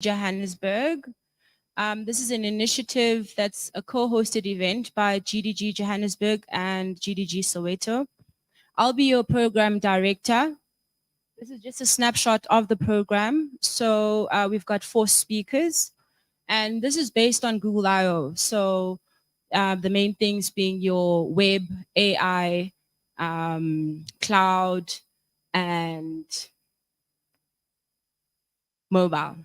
Johannesburg. This is an initiative that's a co-hosted event by GDG Johannesburg and GDG Soweto. I'll be your program director. This is just a snapshot of the program. So we've got 4 speakers, and this is based on Google I/O. So the main things being your web, AI, cloud, and mobile.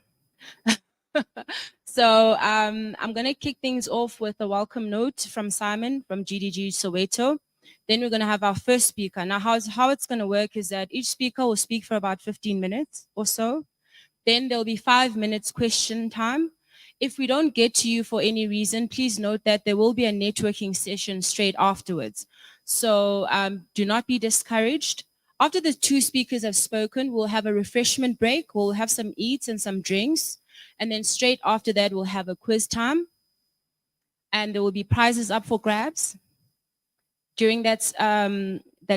So I'm going to kick things off with a welcome note from Simon from GDG Soweto. Then we're going to have our first speaker. Now, how it's going to work is that each speaker will speak for about 15 minutes or so. Then there'll be 5 minutes question time. If we don't get to you for any reason, please note that there will be a networking session straight afterwards. So do not be discouraged. After the 2 speakers have spoken, we'll have a refreshment break. We'll have some eats and some drinks. And then straight after that, we'll have a quiz time. And there will be prizes up for grabs during that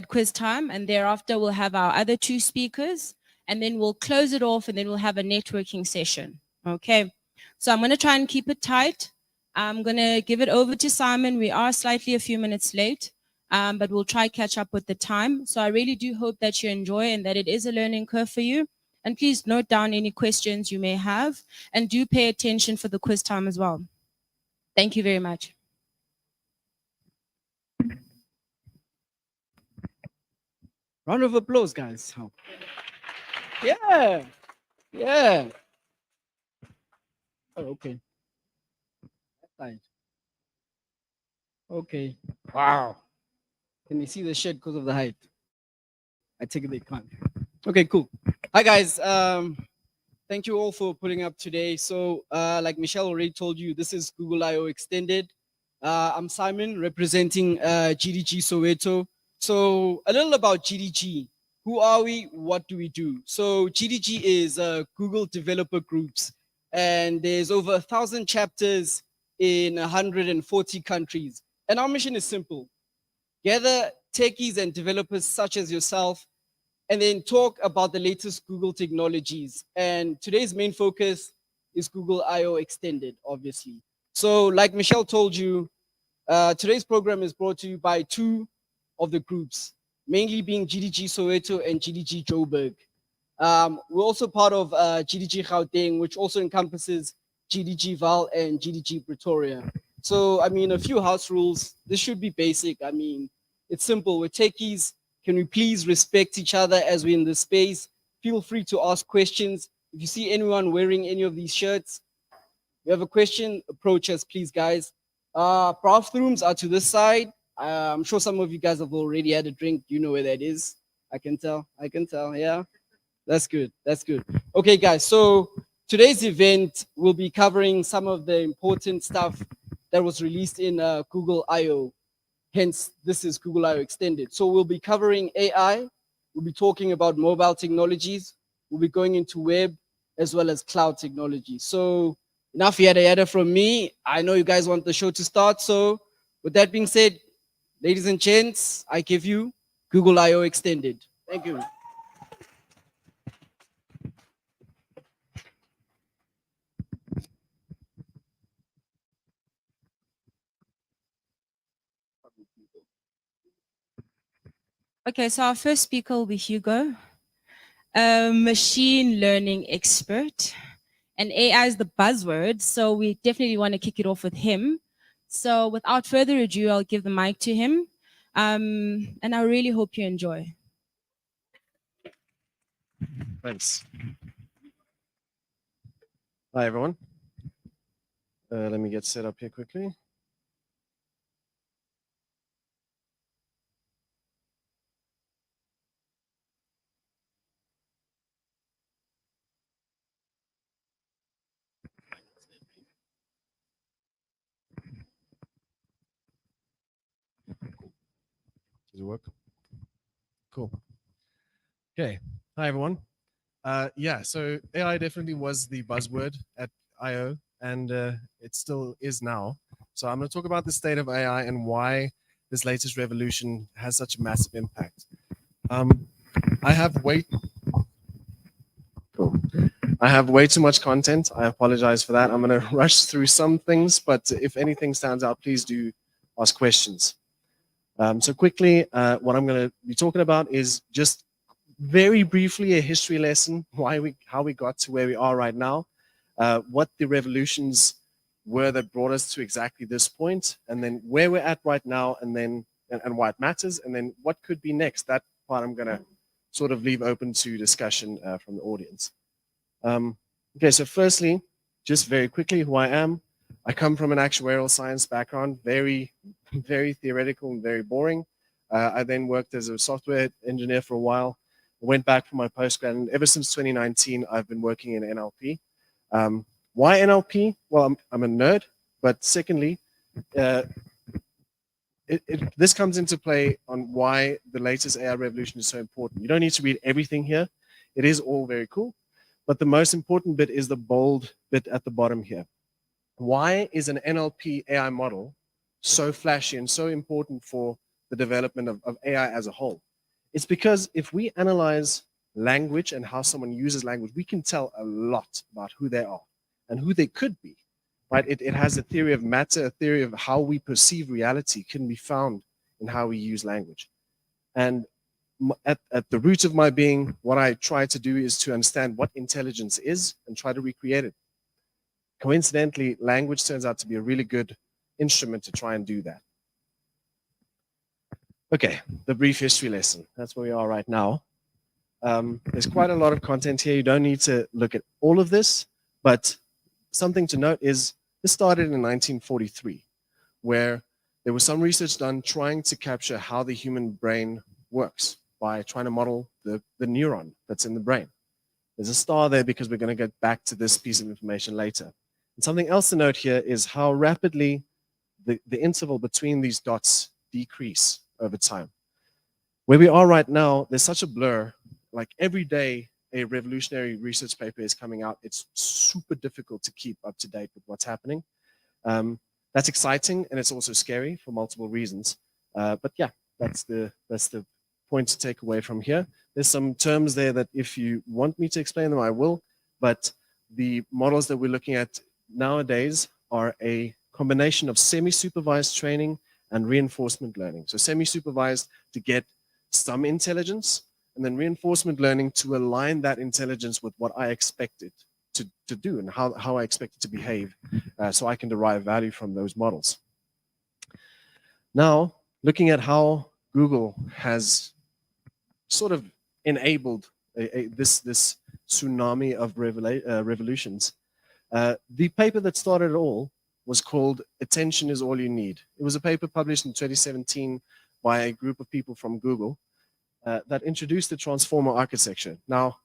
quiz time. And thereafter, we'll have our other 2 speakers. And then we'll close it off, and then we'll have a networking session. Okay. So I'm going to try and keep it tight. I'm going to give it over to Simon. We are slightly a few minutes late, but we'll try catch up with the time. So I really do hope that you enjoy and that it is a learning curve for you. And please note down any questions you may have, and do pay attention for the quiz time as well. Thank you very much. Round of applause, guys. Yeah. Yeah. Oh, okay. Okay. Wow. Can you see the shed because of the height? I take it they can't. Okay, cool. Hi, guys. Thank you all for putting up today. So, like Michelle already told you, this is Google I/O Extended. I'm Simon, representing GDG Soweto. So, a little about GDG. Who are we? What do we do? So, GDG is Google Developer Groups, and there's over 1,000 chapters in 140 countries. And our mission is simple: gather techies and developers such as yourself, and then talk about the latest Google technologies. And today's main focus is Google I/O Extended, obviously. So like Michelle told you, today's program is brought to you by 2 of the groups, mainly being GDG Soweto and GDG Joburg. We're also part of GDG Gauteng, which also encompasses GDG Val and GDG Pretoria. So, I mean, a few house rules. This should be basic. I mean, it's simple. We're techies. Can we please respect each other as we're in this space? Feel free to ask questions. If you see anyone wearing any of these shirts, you have a question, approach us, please, guys. Bathrooms are to this side. I'm sure some of you guys have already had a drink. You know where that is. I can tell, yeah. That's good, that's good. Okay, guys, so today's event will be covering some of the important stuff that was released in Google I/O. Hence, this is Google I/O Extended. So we'll be covering AI, we'll be talking about mobile technologies, we'll be going into web as well as cloud technology. So enough yada yada from me. I know you guys want the show to start. So with that being said, ladies and gents, I give you Google I/O Extended. Thank you. Okay, so our first speaker will be Hugo, a machine learning expert. And AI is the buzzword, so we definitely want to kick it off with him. So without further ado, I'll give the mic to him. And I really hope you enjoy. Thanks. Hi, everyone. Let me get set up here quickly. Does it work? Cool. Okay. Hi, everyone. Yeah, so AI definitely was the buzzword at I/O, and it still is now. So I'm going to talk about the state of AI and why this latest revolution has such a massive impact. I have I have way too much content. I apologize for that. I'm going to rush through some things, but if anything stands out, please do ask questions. So quickly, what I'm going to be talking about is just very briefly a history lesson, how we got to where we are right now, what the revolutions were that brought us to exactly this point, and then where we're at right now, and then and why it matters, and then what could be next. That part I'm going to sort of leave open to discussion from the audience. Okay, so firstly, just very quickly, who I am. I come from an actuarial science background, very, very theoretical and very boring. I then worked as a software engineer for a while, went back for my postgrad, and ever since 2019, I've been working in NLP. Why NLP? Well, I'm a nerd, but secondly, this comes into play on why the latest AI revolution is so important. You don't need to read everything here. It is all very cool. But the most important bit is the bold bit at the bottom here. Why is an NLP AI model so flashy and so important for the development of AI as a whole? It's because if we analyze language and how someone uses language, we can tell a lot about who they are and who they could be, right? It has a theory of matter, a theory of how we perceive reality can be found in how we use language. And at the root of my being, what I try to do is to understand what intelligence is and try to recreate it. Coincidentally, language turns out to be a really good instrument to try and do that. Okay, the brief history lesson. That's where we are right now. There's quite a lot of content here. You don't need to look at all of this, but something to note is this started in 1943, where there was some research done trying to capture how the human brain works by trying to model the neuron that's in the brain. There's a star there because we're going to get back to this piece of information later. And something else to note here is how rapidly the interval between these dots decrease over time. Where we are right now, there's such a blur. Like every day, a revolutionary research paper is coming out. It's super difficult to keep up to date with what's happening. That's exciting, and it's also scary for multiple reasons. But yeah, that's the point to take away from here. There's some terms there that if you want me to explain them, I will. But the models that we're looking at nowadays are a combination of semi-supervised training and reinforcement learning. So semi-supervised to get some intelligence, and then reinforcement learning to align that intelligence with what I expect it to do and how I expect it to behave, so I can derive value from those models. Now, looking at how Google has sort of enabled this tsunami of revolutions. The paper that started it all was called Attention is All You Need. It was a paper published in 2017 by a group of people from Google that introduced the transformer architecture. Now,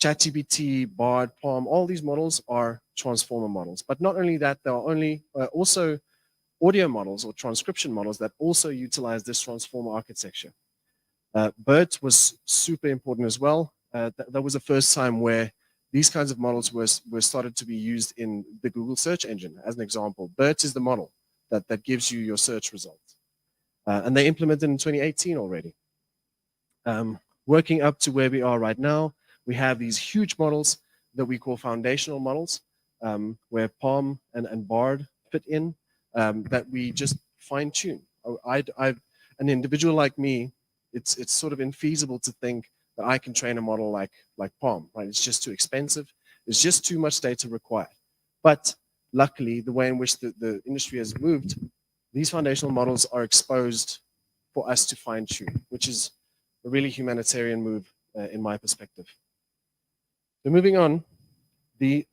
ChatGPT, Bard, Palm, all these models are transformer models. But not only that, there are also audio models or transcription models that also utilize this transformer architecture. BERT was super important as well. That was the first time where these kinds of models were started to be used in the Google search engine. As an example, BERT is the model that gives you your search results. And they implemented in 2018 already. Working up to where we are right now, we have these huge models that we call foundational models, where Palm and Bard fit in, that we just fine tune. An individual like me, it's sort of infeasible to think that I can train a model like Palm, right? It's just too expensive. There's just too much data required. But luckily, the way in which the industry has moved, these foundational models are exposed for us to fine tune, which is a really humanitarian move in my perspective. So moving on, the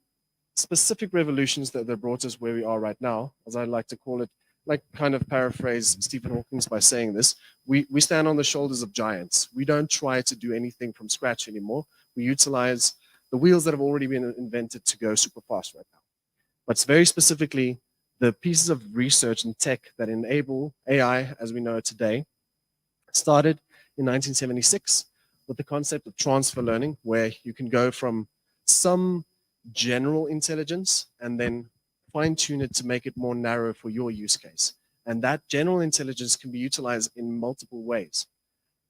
specific revolutions that brought us where we are right now, as I like to call it, like kind of paraphrase Stephen Hawking by saying this, we stand on the shoulders of giants. We don't try to do anything from scratch anymore. We utilize the wheels that have already been invented to go super fast right now. But very specifically, the pieces of research and tech that enable AI as we know it today started in 1976 with the concept of transfer learning, where you can go from some general intelligence and then fine-tune it to make it more narrow for your use case. And that general intelligence can be utilized in multiple ways.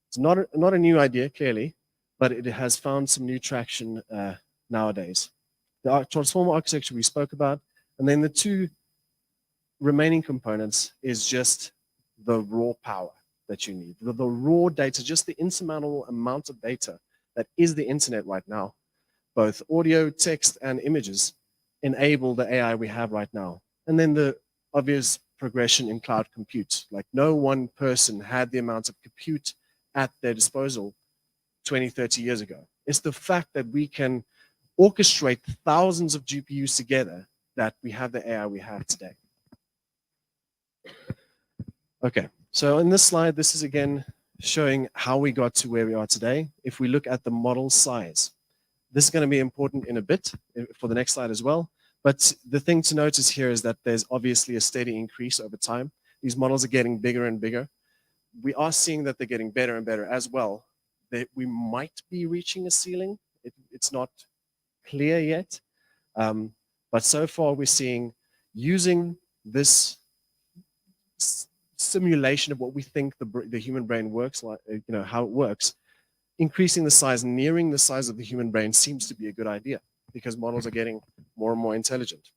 It's not a new idea, clearly, but it has found some new traction nowadays. The transformer architecture we spoke about, and then the two remaining components is just the raw power that you need. The raw data, just the insurmountable amount of data that is the internet right now, both audio, text, and images, enable the AI we have right now. And then the obvious progression in cloud compute. Like no one person had the amount of compute at their disposal 20, 30 years ago. It's the fact that we can orchestrate thousands of GPUs together that we have the AI we have today. Okay, so in this slide, this is again showing how we got to where we are today. If we look at the model size, this is going to be important in a bit for the next slide as well. But the thing to notice here is that there's obviously a steady increase over time. These models are getting bigger and bigger. We are seeing that they're getting better and better as well. We might be reaching a ceiling. It's not clear yet. But so far we're seeing using this simulation of what we think the human brain works like, how it works, increasing the size, nearing the size of the human brain seems to be a good idea because models are getting more and more intelligent.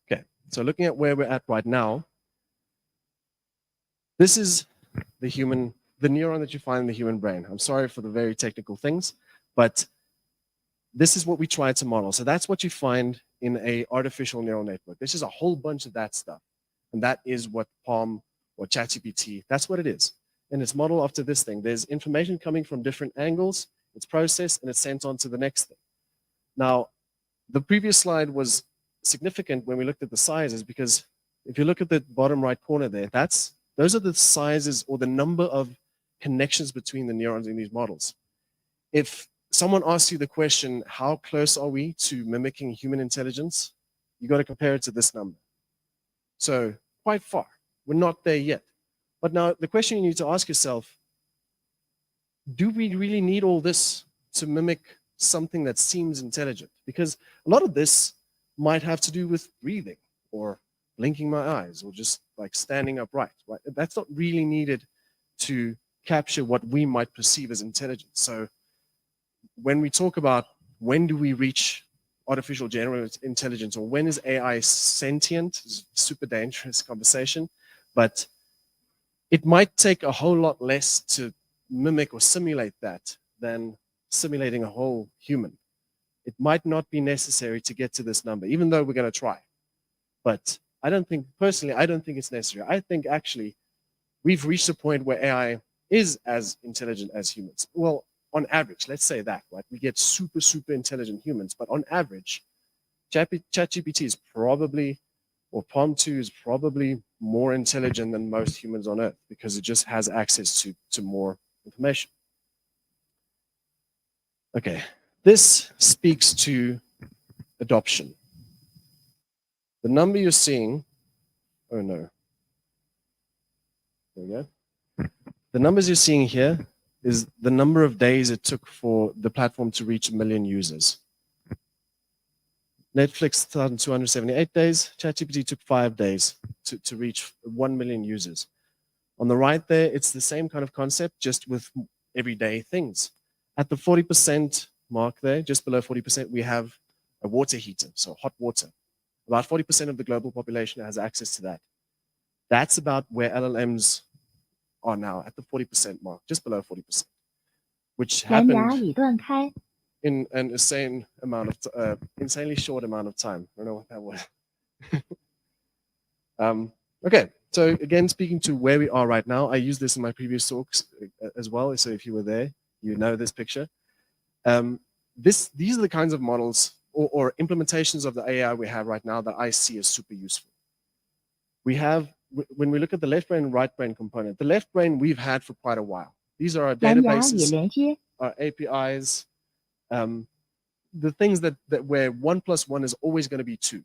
Okay, so looking at where we're at right now, this is the neuron that you find in the human brain. I'm sorry for the very technical things, but this is what we try to model. So that's what you find in a artificial neural network. This is a whole bunch of that stuff. And that is what PaLM or ChatGPT, that's what it is. And it's modeled after this thing. There's information coming from different angles, it's processed, and it's sent on to the next thing. Now, the previous slide was significant when we looked at the sizes because if you look at the bottom right corner there, those are the sizes or the number of connections between the neurons in these models. If someone asks you the question, how close are we to mimicking human intelligence? You got to compare it to this number. So quite far. We're not there yet. But now the question you need to ask yourself, do we really need all this to mimic something that seems intelligent? Because a lot of this might have to do with breathing or blinking my eyes or just like standing upright. Right? That's not really needed to capture what we might perceive as intelligence. So when we talk about when do we reach artificial general intelligence or when is AI sentient, it's a super dangerous conversation, but it might take a whole lot less to mimic or simulate that than simulating a whole human. It might not be necessary to get to this number, even though we're going to try. But personally, I don't think it's necessary. I think actually we've reached a point where AI is as intelligent as humans. Well, on average, let's say that, right? We get super, super intelligent humans, but on average, ChatGPT is probably, or PaLM 2 is probably more intelligent than most humans on Earth because it just has access to more information. Okay, this speaks to adoption. The number you're seeing, oh no, there we go. The numbers you're seeing here is the number of days it took for the platform to reach 1 million users. Netflix 1,278 days, ChatGPT took 5 days to reach 1 million users. On the right there, it's the same kind of concept, just with everyday things. At the 40% mark there, just below 40%, we have a water heater, so hot water. About 40% of the global population has access to that. That's about where LLMs are now, at the 40% mark, just below 40%, which happened in an insanely short amount of time. I don't know what that was. Okay, so again, speaking to where we are right now, I used this in my previous talks as well, so if you were there, you know this picture. These are the kinds of models or implementations of the AI we have right now that I see as super useful. We have, when we look at the left brain and right brain component, the left brain we've had for quite a while. These are our databases, our APIs, the things that where 1 + 1 is always going to be 2.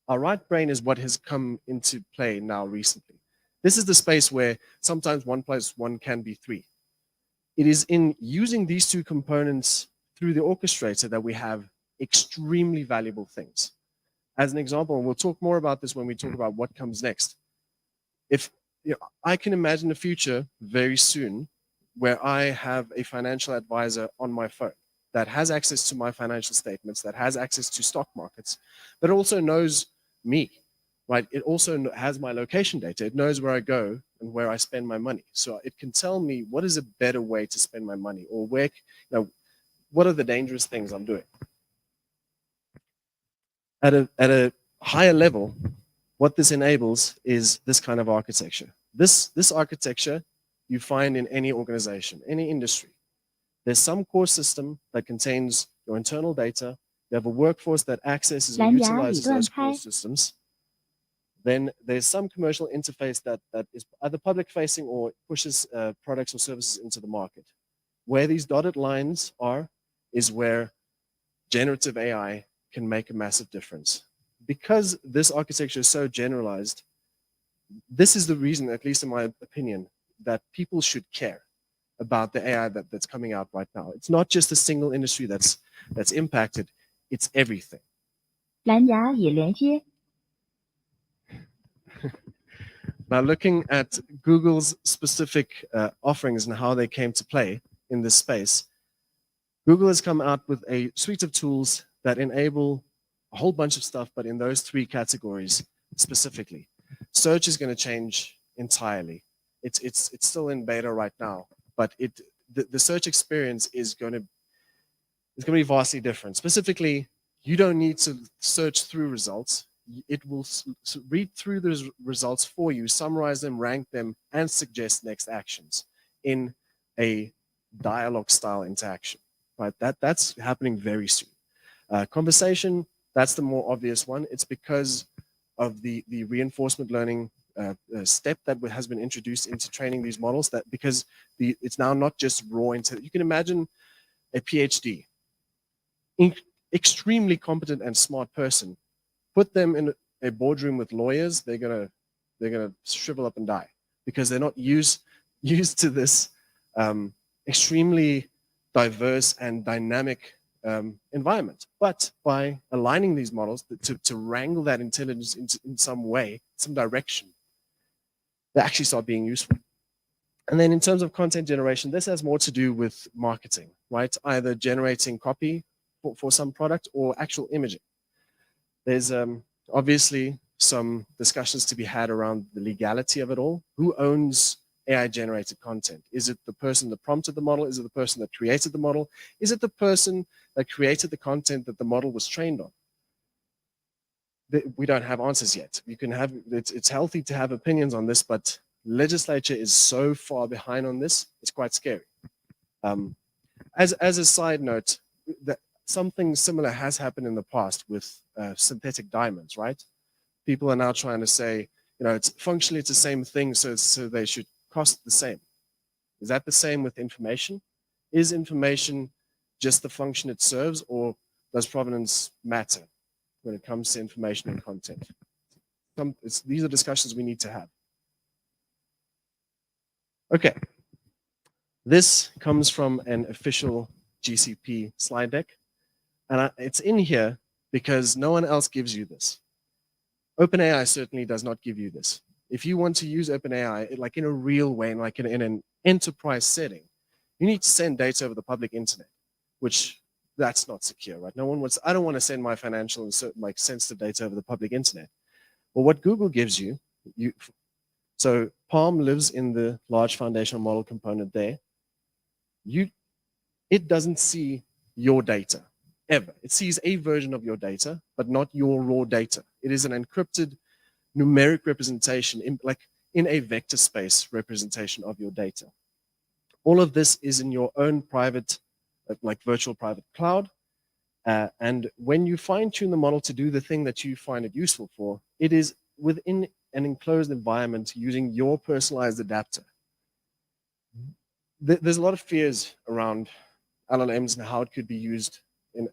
Our right brain is what has come into play now recently. This is the space where sometimes 1 + 1 can be 3. It is in using these two components through the orchestrator that we have extremely valuable things. As an example, and we'll talk more about this when we talk about what comes next. If I can imagine a future very soon where I have a financial advisor on my phone that has access to my financial statements, that has access to stock markets, but also knows me, right? It also has my location data. It knows where I go and where I spend my money. So it can tell me what is a better way to spend my money, or where, what are the dangerous things I'm doing. At a higher level, what this enables is this kind of architecture. This architecture you find in any organization, any industry. There's some core system that contains your internal data. You have a workforce that accesses and utilizes those core systems. Then there's some commercial interface that is either public facing or pushes products or services into the market. Where these dotted lines are is where generative AI can make a massive difference. Because this architecture is so generalized, this is the reason, at least in my opinion, that people should care about the AI that's coming out right now. It's not just a single industry that's impacted, it's everything. 蓝牙已连接。 Now, looking at Google's specific offerings and how they came to play in this space, Google has come out with a suite of tools that enable a whole bunch of stuff, but in those 3 categories specifically. Search is going to change entirely. It's still in beta right now, but the search experience is going to be vastly different. Specifically, you don't need to search through results. It will read through those results for you, summarize them, rank them, and suggest next actions in a dialogue style interaction. Right? That's happening very soon. Conversation, that's the more obvious one. It's because of the reinforcement learning step that has been introduced into training these models, that because it's now not just raw intelligence. You can imagine a PhD, extremely competent and smart person, put them in a boardroom with lawyers, they're gonna shrivel up and die because they're not used to this extremely diverse and dynamic environment. But by aligning these models to wrangle that intelligence in some way, some direction, they actually start being useful. And then in terms of content generation, this has more to do with marketing, right? Either generating copy for some product or actual imaging. There's obviously some discussions to be had around the legality of it all. Who owns AI-generated content? Is it the person that prompted the model? Is it the person that created the model? Is it the person that created the content that the model was trained on? We don't have answers yet. You can have, it's healthy to have opinions on this, but legislature is so far behind on this, it's quite scary. As a side note, that something similar has happened in the past with synthetic diamonds, right? People are now trying to say, it's functionally it's the same thing, so they should cost the same. Is that the same with information? Is information just the function it serves, or does provenance matter when it comes to information and content? These are discussions we need to have. Okay. This comes from an official GCP slide deck. And it's in here because no one else gives you this. OpenAI certainly does not give you this. If you want to use OpenAI like in a real way, like in an enterprise setting, you need to send data over the public internet, which that's not secure, right? No one wants. I don't want to send my financial and like sensitive data over the public internet. Well, what Google gives you, so Palm lives in the large foundational model component there. It doesn't see your data. Ever. It sees a version of your data, but not your raw data. It is an encrypted numeric representation, in a vector space representation of your data. All of this is in your own private, like virtual private cloud. And when you fine tune the model to do the thing that you find it useful for, it is within an enclosed environment using your personalized adapter. There's a lot of fears around LLMs and how it could be used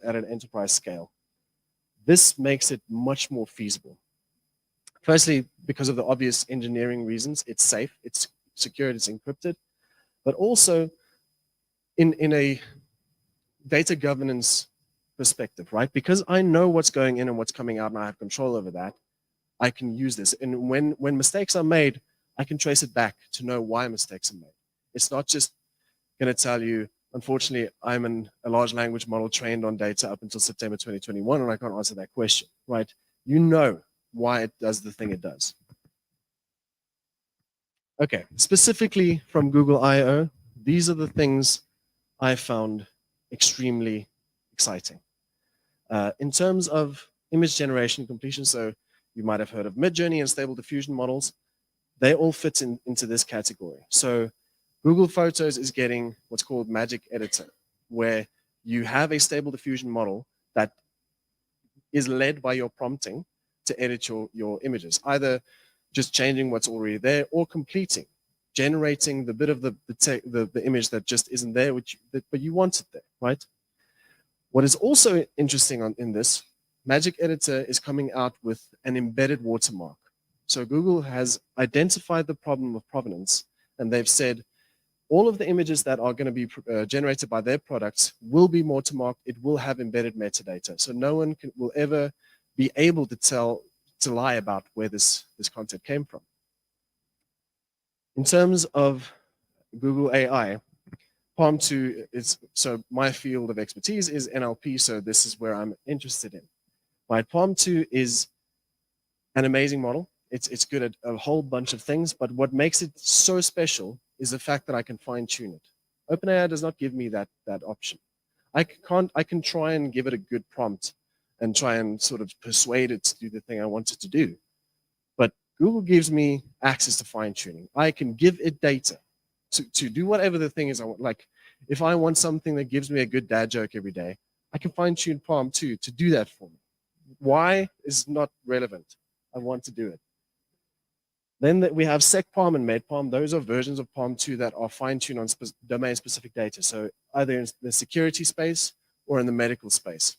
at an enterprise scale. This makes it much more feasible. Firstly, because of the obvious engineering reasons, it's safe, it's secured, it's encrypted, but also in a data governance perspective, right? Because I know what's going in and what's coming out and I have control over that, I can use this. And when mistakes are made, I can trace it back to know why mistakes are made. It's not just going to tell you, Unfortunately, I'm a large language model trained on data up until September 2021, and I can't answer that question, right? You know why it does the thing it does. Okay, specifically from Google I/O, these are the things I found extremely exciting. In terms of image generation completion, so you might have heard of Midjourney and Stable Diffusion models, they all fit into this category. So Google Photos is getting what's called Magic Editor, where you have a Stable Diffusion model that is led by your prompting to edit your images, either just changing what's already there or completing, generating the bit of the image that just isn't there, but you want it there, right? What is also interesting in this, Magic Editor is coming out with an embedded watermark. So Google has identified the problem of provenance, and they've said all of the images that are going to be generated by their products will be watermarked. It will have embedded metadata. So no one will ever be able to lie about where this content came from. In terms of Google AI, Palm 2 is, so my field of expertise is NLP, so this is where I'm interested in. Right, Palm 2 is an amazing model. It's good at a whole bunch of things, but what makes it so special is the fact that I can fine tune it. OpenAI does not give me that option. I can try and give it a good prompt and try and sort of persuade it to do the thing I want it to do. But Google gives me access to fine tuning. I can give it data to do whatever the thing is I want. Like if I want something that gives me a good dad joke every day, I can fine tune Palm 2 to do that for me. Why is not relevant. I want to do it. Then we have SecPalm and MedPalm. Those are versions of Palm 2 that are fine-tuned on domain-specific data. So either in the security space or in the medical space.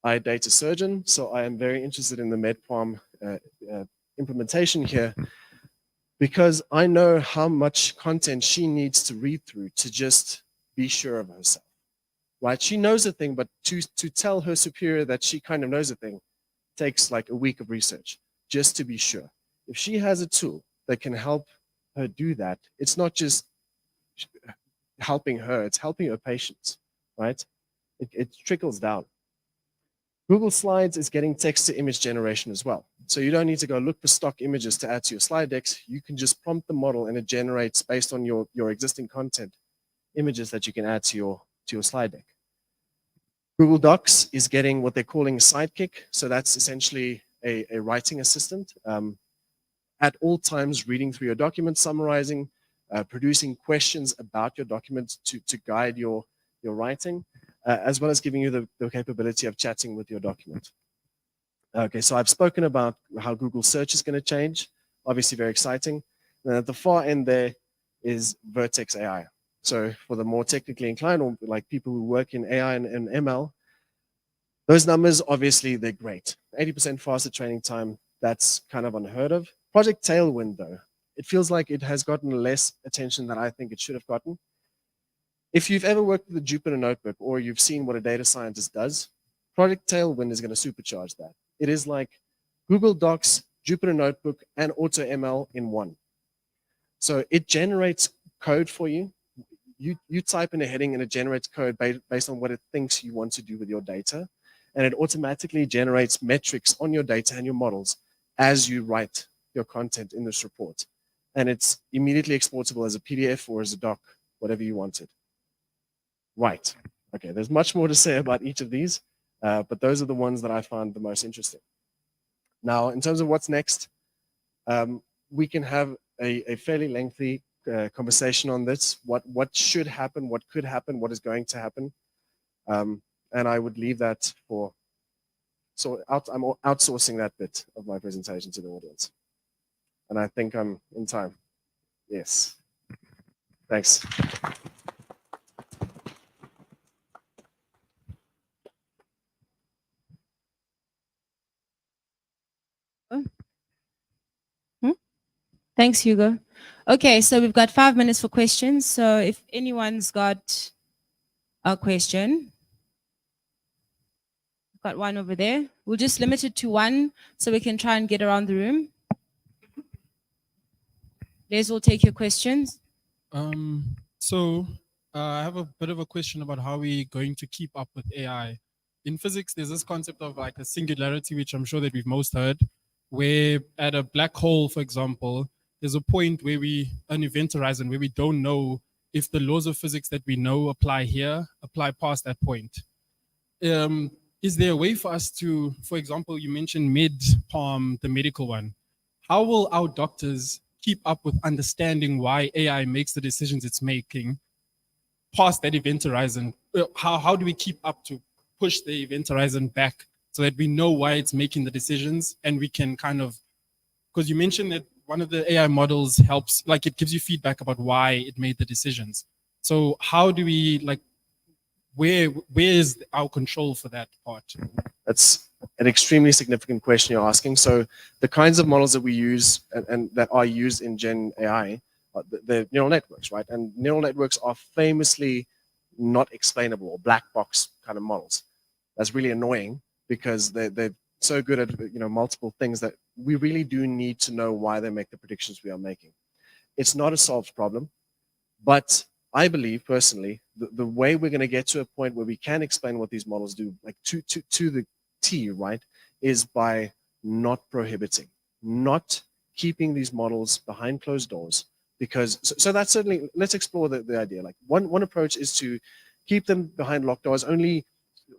I'm a data surgeon, so I am very interested in the MedPalm implementation here because I know how much content she needs to read through to just be sure of herself. Right? She knows a thing, but to tell her superior that she kind of knows a thing takes like a week of research just to be sure. If she has a tool that can help her do that, it's not just helping her, it's helping her patients, right? It trickles down. Google Slides is getting text to image generation as well. So you don't need to go look for stock images to add to your slide decks. You can just prompt the model and it generates based on your existing content, images that you can add to your slide deck. Google Docs is getting what they're calling a sidekick. So that's essentially a writing assistant. At all times, reading through your document, summarizing, producing questions about your document to guide your writing, as well as giving you the capability of chatting with your document. Okay, so I've spoken about how Google Search is going to change. Obviously very exciting. And at the far end there is Vertex AI. So for the more technically inclined, or like people who work in AI and ML, those numbers, obviously, they're great. 80% faster training time, that's kind of unheard of. Project Tailwind, though, it feels like it has gotten less attention than I think it should have gotten. If you've ever worked with a Jupyter Notebook or you've seen what a data scientist does, Project Tailwind is going to supercharge that. It is like Google Docs, Jupyter Notebook, and AutoML in one. So it generates code for you. You type in a heading and it generates code based on what it thinks you want to do with your data. And it automatically generates metrics on your data and your models as you write your content in this report. And it's immediately exportable as a PDF or as a doc, whatever you wanted. Right. Okay, there's much more to say about each of these, but those are the ones that I found the most interesting. Now, in terms of what's next, we can have a fairly lengthy conversation on this. What should happen, what could happen, what is going to happen. And I would leave that for, so I'm outsourcing that bit of my presentation to the audience. And I think I'm in time. Yes. Thanks. Thanks, Hugo. Okay, so we've got 5 minutes for questions. So if anyone's got a question, got one over there. We'll just limit it to one so we can try and get around the room. Les will take your questions. So I have a bit of a question about how we're going to keep up with AI. In physics, there's this concept of like a singularity, which I'm sure that we've most heard, where at a black hole, for example, there's a point where an event horizon where we don't know if the laws of physics that we know apply here, apply past that point. Is there a way for us to, for example, you mentioned mid-palm, the medical one. How will our doctors keep up with understanding why AI makes the decisions it's making past that event horizon? How do we keep up to push the event horizon back so that we know why it's making the decisions, and we can kind of, because you mentioned that one of the AI models helps, like it gives you feedback about why it made the decisions. So how do we like, where is our control for that part? That's an extremely significant question you're asking. So the kinds of models that we use and that are used in Gen AI, the neural networks, right? And neural networks are famously not explainable or black box kind of models. That's really annoying because they're so good at multiple things that we really do need to know why they make the predictions we are making. It's not a solved problem, but I believe personally the way we're going to get to a point where we can explain what these models do, like to the T, right, is by not prohibiting, not keeping these models behind closed doors. Because so that's certainly, let's explore the idea. Like one approach is to keep them behind locked doors. Only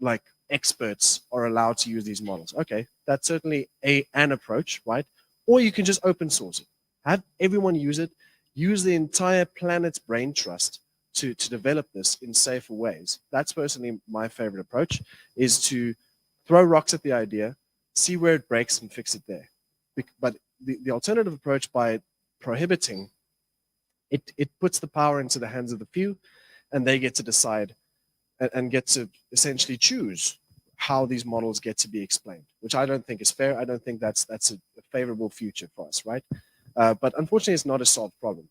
like experts are allowed to use these models. Okay, that's certainly an approach, right? Or you can just open source it, have everyone use it, use the entire planet's brain trust to develop this in safer ways. That's personally my favorite approach, is to throw rocks at the idea, see where it breaks and fix it there. But the alternative approach, by prohibiting, it puts the power into the hands of the few, and they get to decide and get to essentially choose how these models get to be explained, which I don't think is fair. I don't think that's a favorable future for us, right? But unfortunately, it's not a solved problem.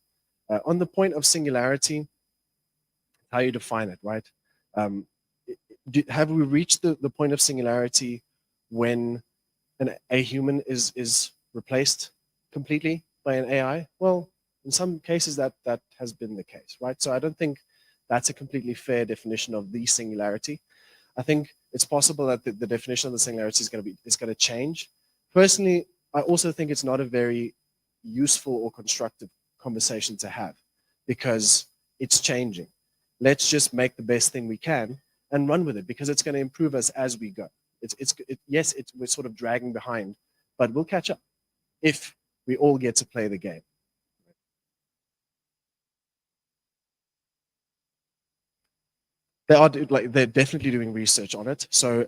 On the point of singularity, how you define it, right? Have we reached the point of singularity when a human is replaced completely by an AI? Well, in some cases that has been the case, right? So I don't think that's a completely fair definition of the singularity. I think it's possible that the definition of the singularity is going to change. Personally, I also think it's not a very useful or constructive conversation to have, because it's changing. Let's just make the best thing we can and run with it, because it's going to improve us as we go. Yes, we're sort of dragging behind, but we'll catch up if we all get to play the game. They're definitely doing research on it. So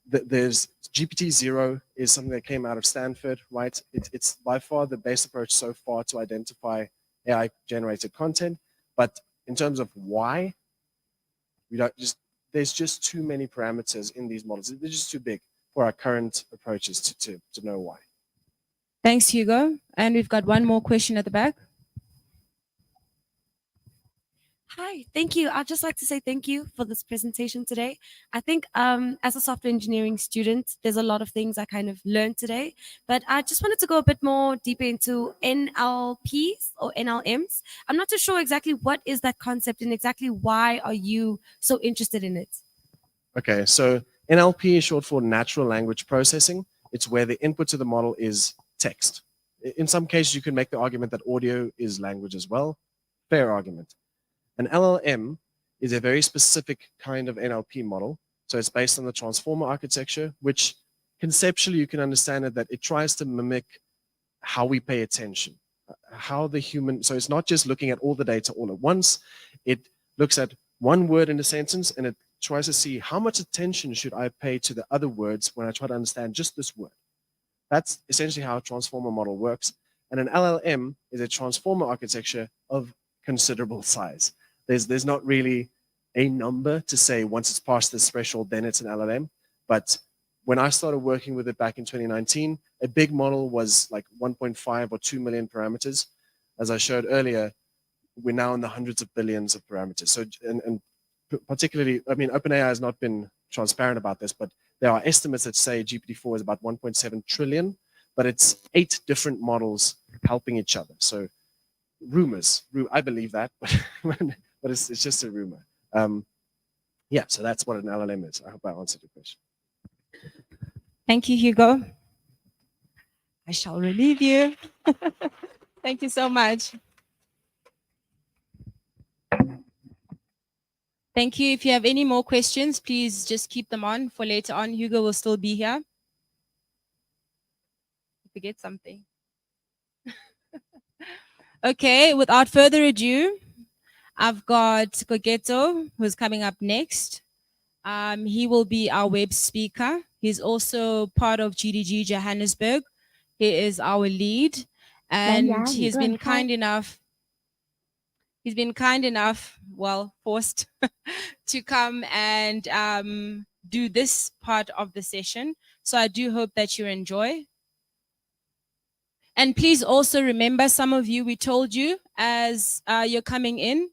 there's GPT-0 is something that came out of Stanford, right? It's by far the best approach so far to identify AI generated content. But in terms of why, there's just too many parameters in these models. They're just too big for our current approaches to know why. Thanks, Hugo. And we've got one more question at the back. Hi, thank you. I'd just like to say thank you for this presentation today. I think as a software engineering student, there's a lot of things I kind of learned today, but I just wanted to go a bit more deeper into NLPs or NLMs. I'm not too sure exactly what is that concept and exactly why are you so interested in it? Okay, so NLP is short for natural language processing. It's where the input to the model is text. In some cases, you can make the argument that audio is language as well. Fair argument. An LLM is a very specific kind of NLP model. So it's based on the transformer architecture, which conceptually you can understand it that it tries to mimic how we pay attention, how the human, so it's not just looking at all the data all at once. It looks at one word in a sentence and it tries to see how much attention should I pay to the other words when I try to understand just this word. That's essentially how a transformer model works. And an LLM is a transformer architecture of considerable size. There's not really a number to say once it's past this threshold, then it's an LLM. But when I started working with it back in 2019, a big model was like 1.5 or 2 million parameters. As I showed earlier, we're now in the hundreds of billions of parameters. So, and particularly, I mean, OpenAI has not been transparent about this, but there are estimates that say GPT-4 is about 1.7 trillion, but it's 8 different models helping each other. So rumors, I believe that, but but it's just a rumor. Yeah, so that's what an LLM is. I hope I answered your question. Thank you, Hugo. I shall relieve you. Thank you so much. Thank you. If you have any more questions, please just keep them on for later on. Hugo will still be here. Forget something. Okay, without further ado, I've got Kogeto, who's coming up next. He will be our web speaker. He's also part of GDG Johannesburg. He is our lead, and Lanyard he's been 已断开。 kind enough, well, forced to come and do this part of the session. So I do hope that you enjoy. And please also remember, some of you, we told you as you're coming in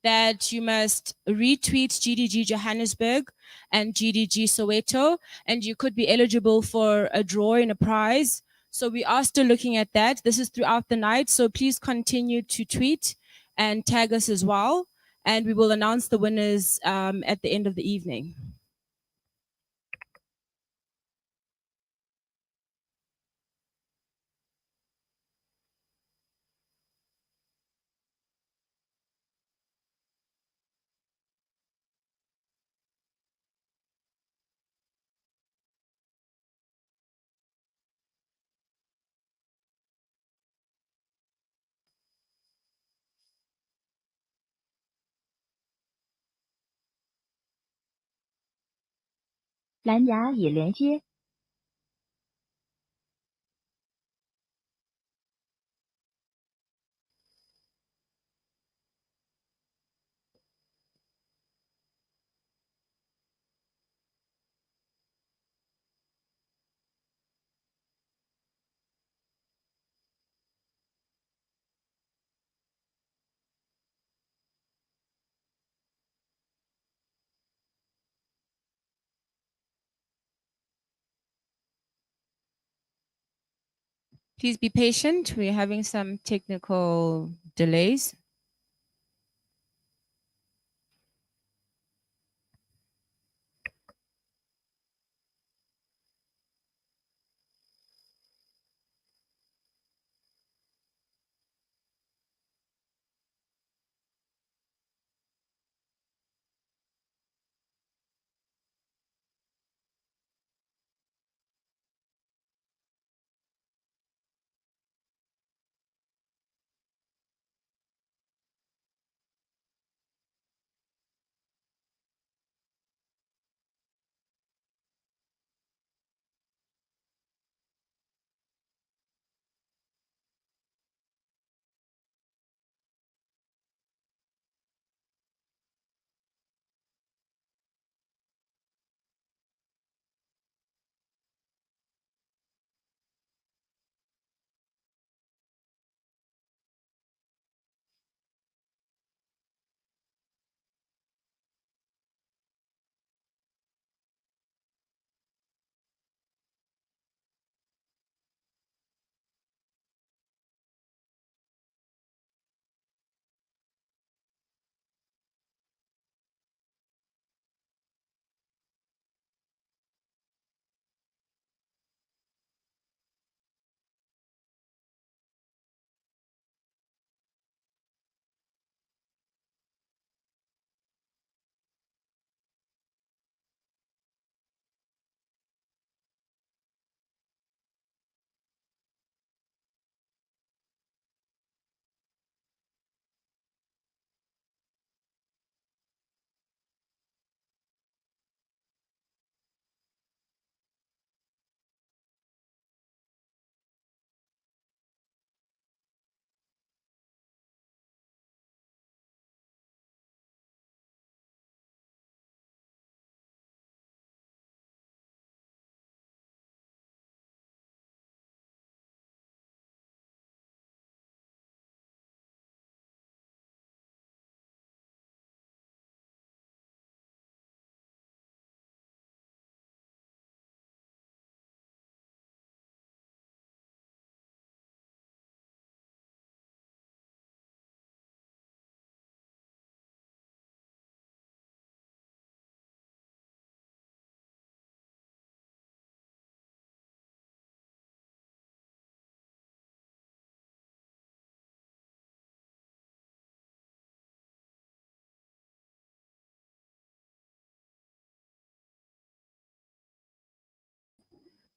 that you must retweet GDG Johannesburg and GDG Soweto, and you could be eligible for a draw in a prize. So we are still looking at that. This is throughout the night, so please continue to tweet and tag us as well, and we will announce the winners at the end of the evening.蓝牙已连接。Please be patient. We're having some technical delays.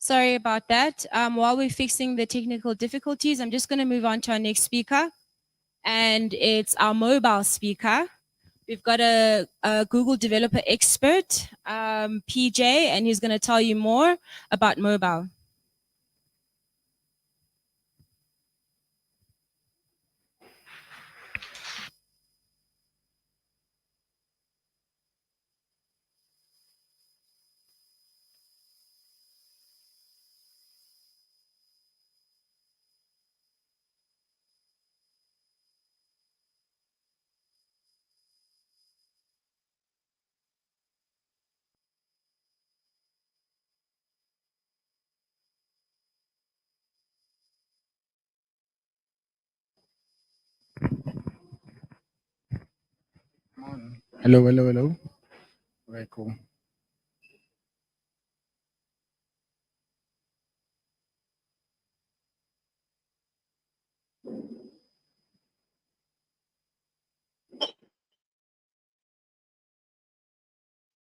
Sorry about that. While we're fixing the technical difficulties, I'm just going to move on to our next speaker. And it's our mobile speaker. We've got a Google developer expert, PJ, and he's going to tell you more about mobile. Hello, hello, hello. Very cool.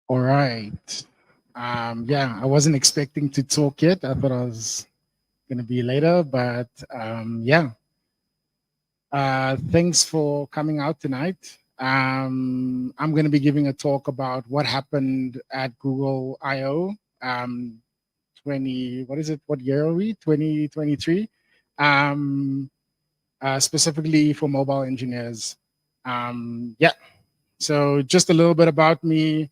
All right. Yeah, I wasn't expecting to talk yet. I thought I was gonna be later, but yeah. Thanks for coming out tonight. I'm gonna be giving a talk about what happened at Google I/O. 20, what is it? What year are we? 2023. Specifically for mobile engineers. Yeah. So just a little bit about me.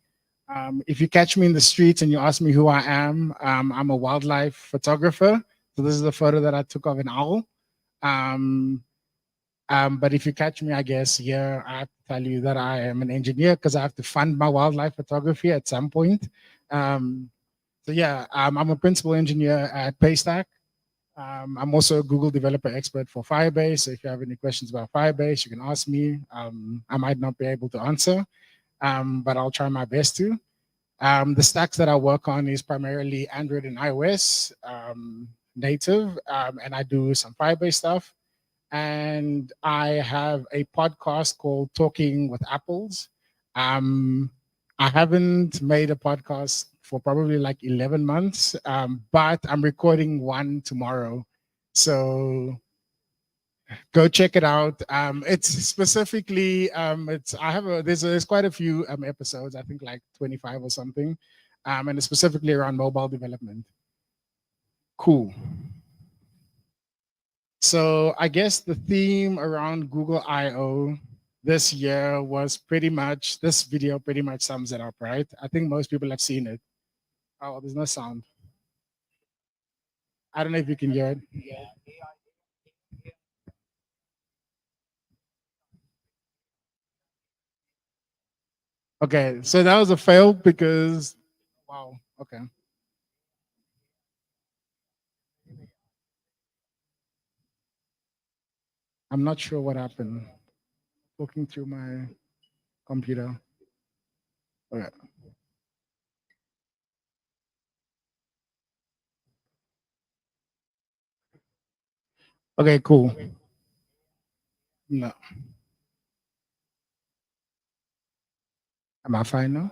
If you catch me in the streets and you ask me who I am, I'm a wildlife photographer. So this is the photo that I took of an owl. But if you catch me, I guess here I have to tell you that I am an engineer because I have to fund my wildlife photography at some point. So yeah, I'm a principal engineer at Paystack. I'm also a Google developer expert for Firebase. So if you have any questions about Firebase, you can ask me. I might not be able to answer, but I'll try my best to. The stacks that I work on is primarily Android and iOS native, and I do some Firebase stuff. And I have a podcast called Talking with Apples. I haven't made a podcast for probably like 11 months, but I'm recording one tomorrow. So go check it out. It's specifically, there's quite a few episodes, I think like 25 or something. And it's specifically around mobile development. Cool. So I guess the theme around Google I/O this year was pretty much, this video pretty much sums it up, right? I think most people have seen it. Oh, there's no sound. I don't know if you can hear it. Okay, so that was a fail because, wow, okay. I'm not sure what happened. Looking through my computer. Okay. Okay, cool. No. Am I fine now?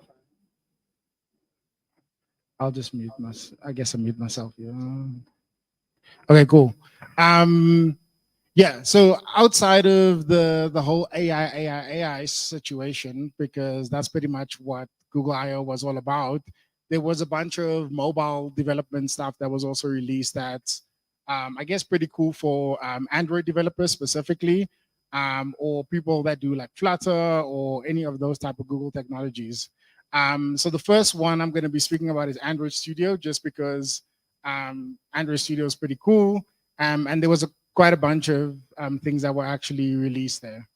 I'll just mute myself. I guess I mute myself. Yeah. Okay, cool. Yeah, so outside of the whole AI situation, because that's pretty much what Google I/O was all about, there was a bunch of mobile development stuff that was also released that's, I guess, pretty cool for Android developers specifically, or people that do like Flutter or any of those type of Google technologies. So the first one I'm going to be speaking about is Android Studio, just because Android Studio is pretty cool. And there was quite a bunch of things that were actually released there.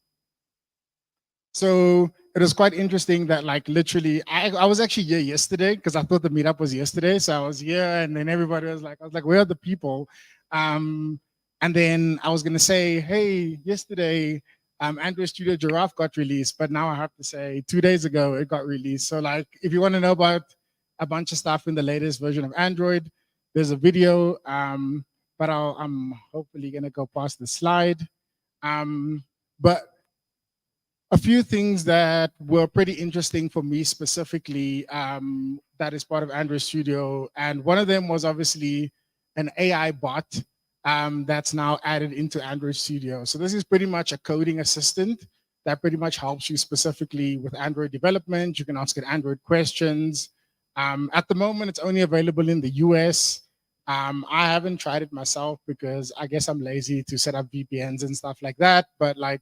So it was quite interesting that like literally, I was actually here yesterday because I thought the meetup was yesterday. So I was here and then everybody was like, I was like, where are the people? And then I was going to say, hey, yesterday, Android Studio Giraffe got released, but now I have to say 2 days ago it got released. So like, if you want to know about a bunch of stuff in the latest version of Android, there's a video, but I'm hopefully gonna go past the slide. But a few things that were pretty interesting for me specifically that is part of Android Studio. And one of them was obviously an AI bot that's now added into Android Studio. So this is pretty much a coding assistant that pretty much helps you specifically with Android development. You can ask it Android questions. At the moment, it's only available in the US. I haven't tried it myself because I guess I'm lazy to set up VPNs and stuff like that. But like,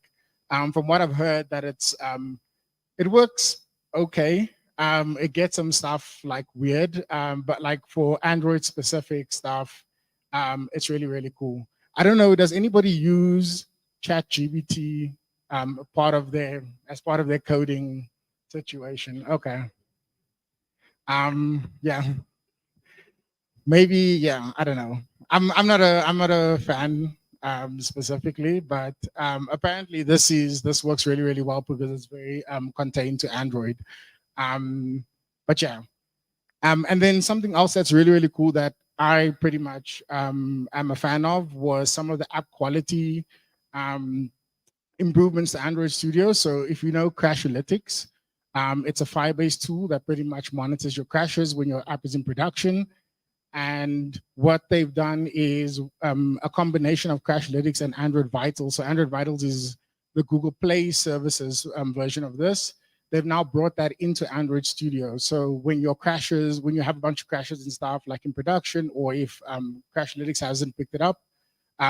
from what I've heard, that it works okay. It gets some stuff like weird, but like for Android specific stuff, it's really, really cool. I don't know, does anybody use ChatGPT as part of their coding situation? Okay. Yeah. Maybe, yeah, I don't know. I'm not a fan specifically, but apparently this works really, really well because it's very contained to Android. But yeah. And then something else that's really, really cool that I pretty much am a fan of was some of the app quality improvements to Android Studio. So if you know Crashalytics, it's a Firebase tool that pretty much monitors your crashes when your app is in production. And what they've done is a combination of Crashalytics and Android Vitals. So Android Vitals is the Google Play services version of this. They've now brought that into Android Studio. So when you have a bunch of crashes and stuff like in production, or if Crashalytics hasn't picked it up,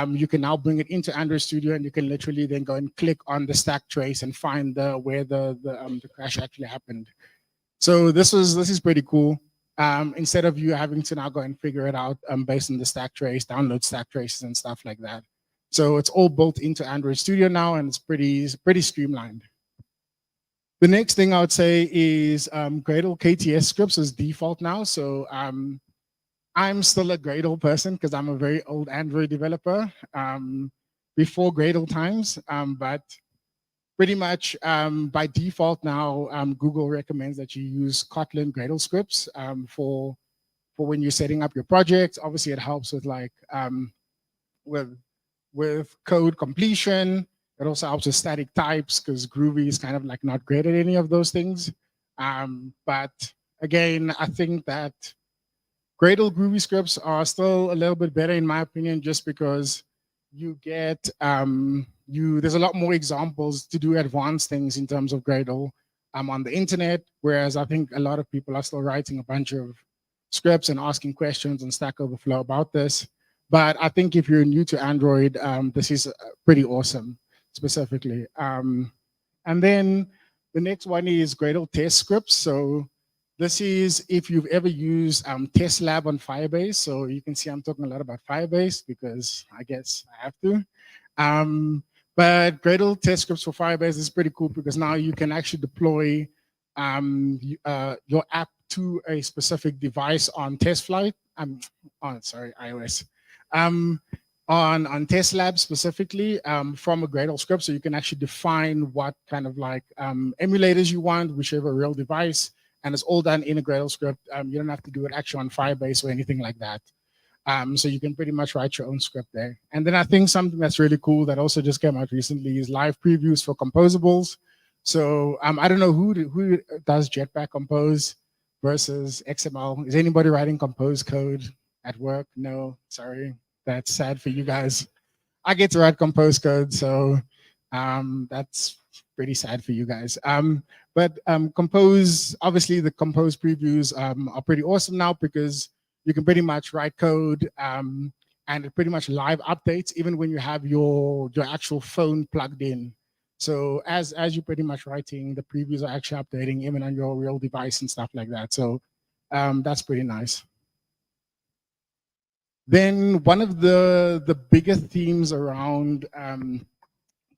you can now bring it into Android Studio, and you can literally then go and click on the stack trace and find where the crash actually happened. So this is pretty cool. Instead of you having to now go and figure it out based on the stack trace, download stack traces and stuff like that. So it's all built into Android Studio now, and it's pretty streamlined. The next thing I would say is Gradle KTS scripts is default now. So I'm still a Gradle person because I'm a very old Android developer before Gradle times. But pretty much by default now, Google recommends that you use Kotlin Gradle scripts for when you're setting up your project. Obviously, it helps with like with code completion. It also helps with static types because Groovy is kind of like not great at any of those things. But again, I think that Gradle Groovy scripts are still a little bit better in my opinion, just because you get there's a lot more examples to do advanced things in terms of Gradle on the internet, whereas I think a lot of people are still writing a bunch of scripts and asking questions on Stack Overflow about this. But I think if you're new to Android, this is pretty awesome specifically. And then the next one is Gradle test scripts. So this is if you've ever used Test Lab on Firebase. So you can see I'm talking a lot about Firebase because I guess I have to. But Gradle test scripts for Firebase is pretty cool because now you can actually deploy your app to a specific device on TestFlight. iOS. On Test Lab specifically from a Gradle script. So you can actually define what kind of like emulators you want, whichever real device, and it's all done in a Gradle script. You don't have to do it actually on Firebase or anything like that. So you can pretty much write your own script there. And then I think something that's really cool that also just came out recently is live previews for composables. So I don't know who does Jetpack Compose versus XML. Is anybody writing Compose code at work? No, sorry. That's sad for you guys. I get to write Compose code, so that's pretty sad for you guys. But Compose, obviously the Compose previews are pretty awesome now because you can pretty much write code and it pretty much live updates even when you have your actual phone plugged in. So as you're pretty much writing, the previews are actually updating even on your real device and stuff like that. So that's pretty nice. Then one of the biggest themes around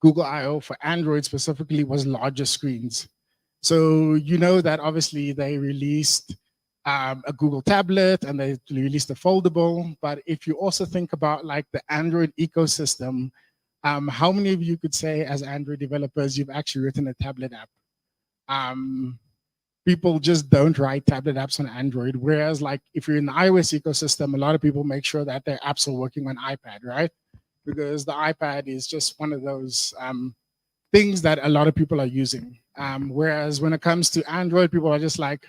Google I/O for Android specifically was larger screens. So you know that obviously they released a Google tablet and they released a foldable. But if you also think about like the Android ecosystem, how many of you could say as Android developers you've actually written a tablet app? People just don't write tablet apps on Android. Whereas like if you're in the iOS ecosystem, a lot of people make sure that their apps are working on iPad, right? Because the iPad is just one of those things that a lot of people are using. Whereas when it comes to Android, people are just like,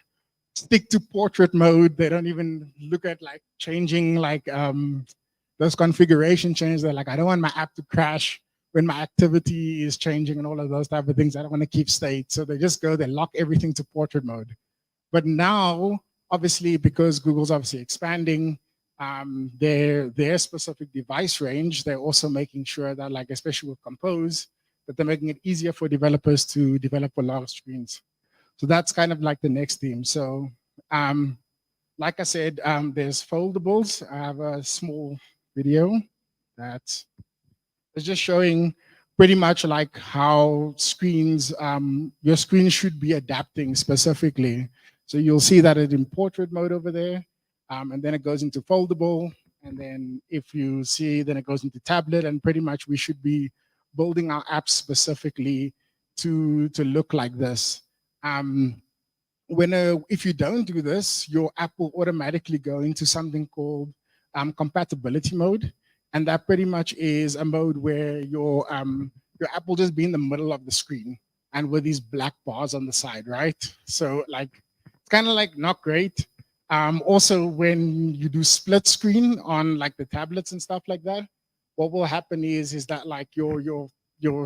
stick to portrait mode. They don't even look at like changing like those configuration changes. They're like, I don't want my app to crash when my activity is changing and all of those type of things. I don't want to keep state. So they just go, they lock everything to portrait mode. But now, obviously, because Google's obviously expanding their specific device range, they're also making sure that, like, especially with Compose, that they're making it easier for developers to develop for large screens. So that's kind of like the next theme. So like I said, there's foldables. I have a small video that is just showing pretty much like how screens, your screen should be adapting specifically. So you'll see that it's in portrait mode over there, and then it goes into foldable. And then if you see, then it goes into tablet, and pretty much we should be building our apps specifically to look like this. If you don't do this, your app will automatically go into something called compatibility mode. And that pretty much is a mode where your app will just be in the middle of the screen and with these black bars on the side, right? So like, it's kind of like not great. Also, when you do split screen on like the tablets and stuff like that, what will happen is that like your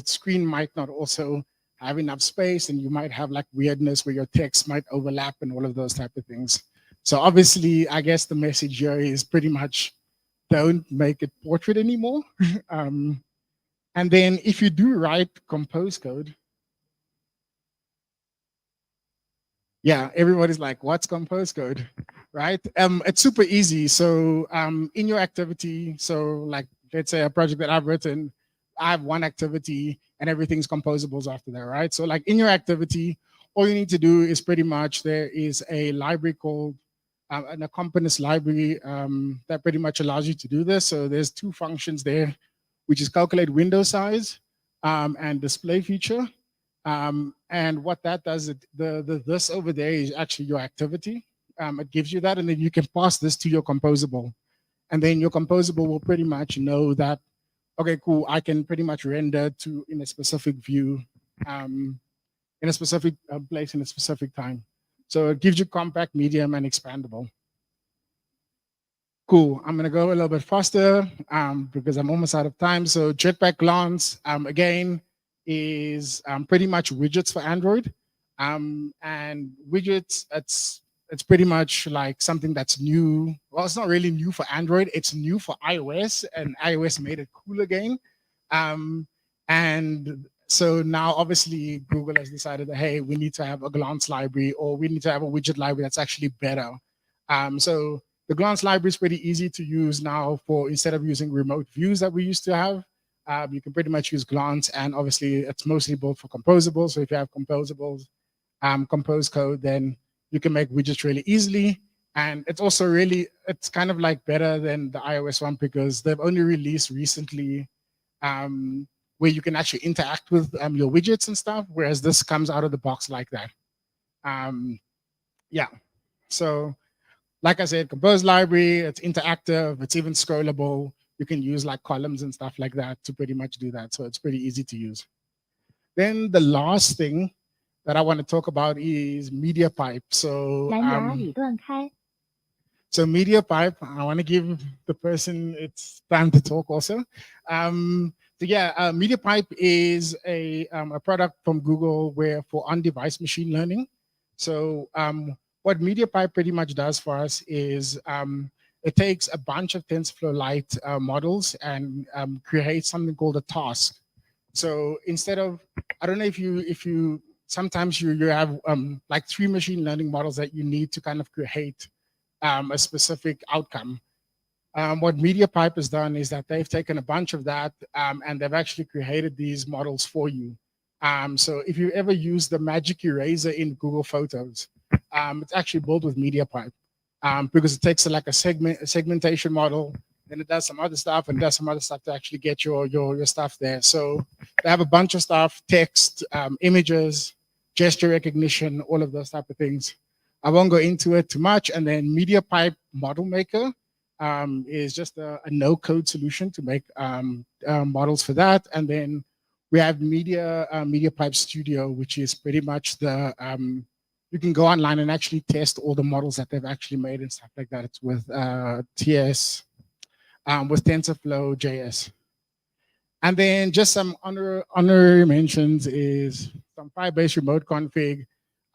screen might not also have enough space, and you might have like weirdness where your text might overlap and all of those type of things. So obviously, I guess the message here is pretty much don't make it portrait anymore. And then if you do write compose code, yeah, everybody's like, what's compose code, right? It's super easy. So in your activity, so like, let's say a project that I've written, I have one activity and everything's composables after that, right? So like in your activity, all you need to do is pretty much, there is a library called an accompanist library that pretty much allows you to do this. So there's two functions there, which is calculate window size and display feature. And what that does, this over there is actually your activity. It gives you that, and then you can pass this to your composable. And then your composable will pretty much know that, okay, cool, I can pretty much render to in a specific view, in a specific place, in a specific time. So it gives you compact, medium, and expandable. Cool, I'm gonna go a little bit faster because I'm almost out of time. So Jetpack Glance, again, is pretty much widgets for Android. And widgets, it's pretty much like something that's new. Well, it's not really new for Android, it's new for iOS, and iOS made it cool again. And so now obviously Google has decided that, hey, we need to have a glance library, or we need to have a widget library that's actually better. So the glance library is pretty easy to use now for, instead of using remote views that we used to have, you can pretty much use glance, and obviously it's mostly built for composables. So if you have composables, compose code, then you can make widgets really easily. And it's also really, it's kind of like better than the iOS one because they've only released recently where you can actually interact with your widgets and stuff, whereas this comes out of the box like that. Yeah, so like I said, Compose library, it's interactive, it's even scrollable. You can use like columns and stuff like that to pretty much do that. So it's pretty easy to use. Then the last thing that I want to talk about is MediaPipe. So, 蓝牙已断开。 so MediaPipe, I want to give the person its time to talk also. So yeah, MediaPipe is a product from Google where for on-device machine learning. So what MediaPipe pretty much does for us is it takes a bunch of TensorFlow Lite models and creates something called a task. So instead of, I don't know if you sometimes you have like 3 machine learning models that you need to kind of create a specific outcome. What MediaPipe has done is that they've taken a bunch of that and they've actually created these models for you. So if you ever use the magic eraser in Google Photos, it's actually built with MediaPipe because it takes like a segmentation model, then it does some other stuff and does some other stuff to actually get your stuff there. So they have a bunch of stuff, text, images, gesture recognition, all of those type of things. I won't go into it too much. And then MediaPipe Model Maker is just a no-code solution to make models for that. And then We have Media Pipe Studio, which is pretty much the you can go online and actually test all the models that they've actually made and stuff like that. It's with TS, with TensorFlow JS. And then just some honorary mentions is some Firebase remote config,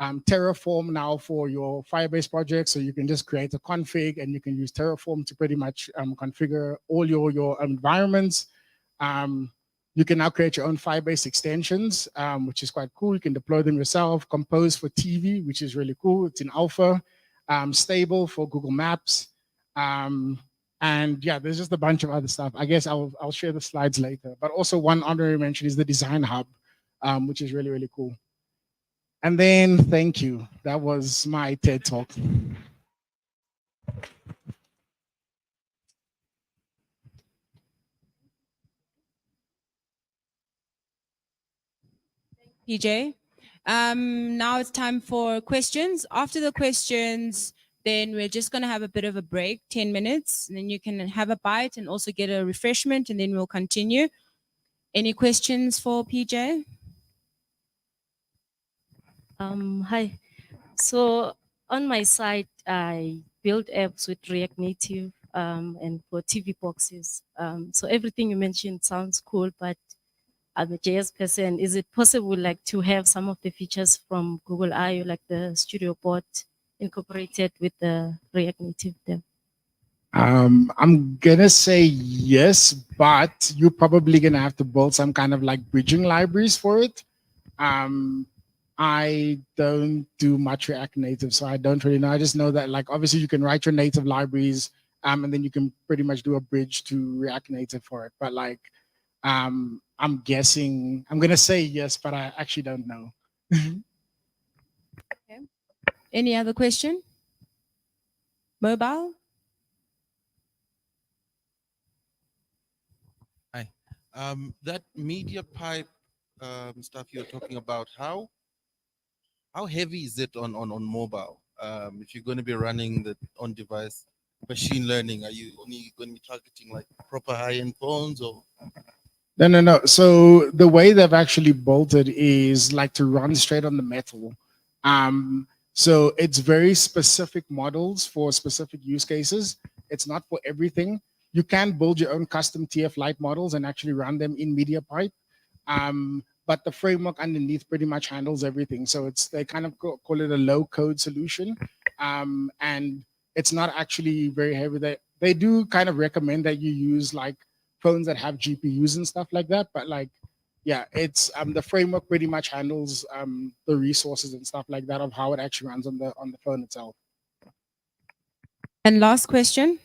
Terraform now for your Firebase project. So you can just create a config and you can use Terraform to pretty much configure all your environments. You can now create your own Firebase extensions, which is quite cool. You can deploy them yourself. Compose for TV, which is really cool. It's in alpha. Stable for Google Maps. And yeah, there's just a bunch of other stuff. I guess I'll share the slides later. But also one honorary mention is the Design Hub, which is really, really cool. And then thank you. That was my TED Talk. PJ. Now it's time for questions. After the questions, then we're just going to have a bit of a break, 10 minutes, and then you can have a bite and also get a refreshment, and then we'll continue. Any questions for PJ? Hi. So on my side, I build apps with React Native and for TV boxes. So everything you mentioned sounds cool, but I'm a JS person. Is it possible like to have some of the features from Google I/O, like the Studio Bot, incorporated with the React Native dev? I'm gonna say yes, but you're probably gonna have to build some kind of like bridging libraries for it. I don't do much React Native, so I don't really know. I just know that like obviously you can write your native libraries, and then you can pretty much do a bridge to React Native for it. But like, I'm guessing I'm gonna say yes, but I actually don't know. Okay. Any other question? Mobile? Hi. That media pipe stuff you're talking about, how heavy is it on mobile? If you're going to be running the on-device machine learning, are you only going to be targeting like proper high-end phones or? No. So the way they've actually bolted is like to run straight on the metal. So it's very specific models for specific use cases. It's not for everything. You can build your own custom TF Lite models and actually run them in MediaPipe. But the framework underneath pretty much handles everything. So they kind of call it a low code solution. And it's not actually very heavy. They do kind of recommend that you use like phones that have GPUs and stuff like that. But like, yeah, it's the framework pretty much handles the resources and stuff like that of how it actually runs on the phone itself. And last question.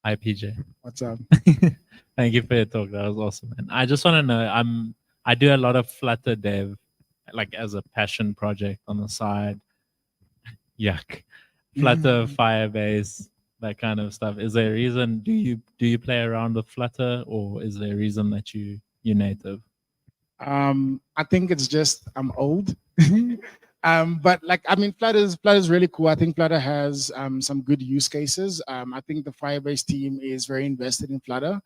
Hi, PJ. What's up? Thank you for your talk. That was awesome. And I just want to know, I do a lot of Flutter dev, like as a passion project on the side. Yuck. Flutter, Firebase, that kind of stuff. Is there a reason? Do you play around with Flutter, or is there a reason that you're native? I think it's just I'm old. But like I mean, Flutter's really cool. I think Flutter has some good use cases. I think the Firebase team is very invested in Flutter.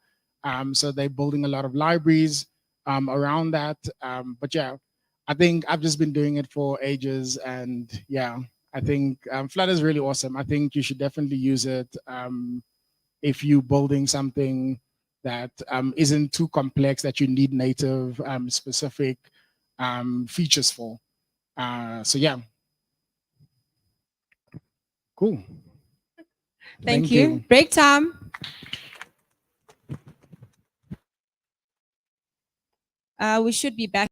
So they're building a lot of libraries around that. But yeah, I think I've just been doing it for ages, and yeah, I think Flutter is really awesome. I think you should definitely use it if you're building something that isn't too complex that you need native specific features for. So yeah, cool. Thank you. Break time. We should be back.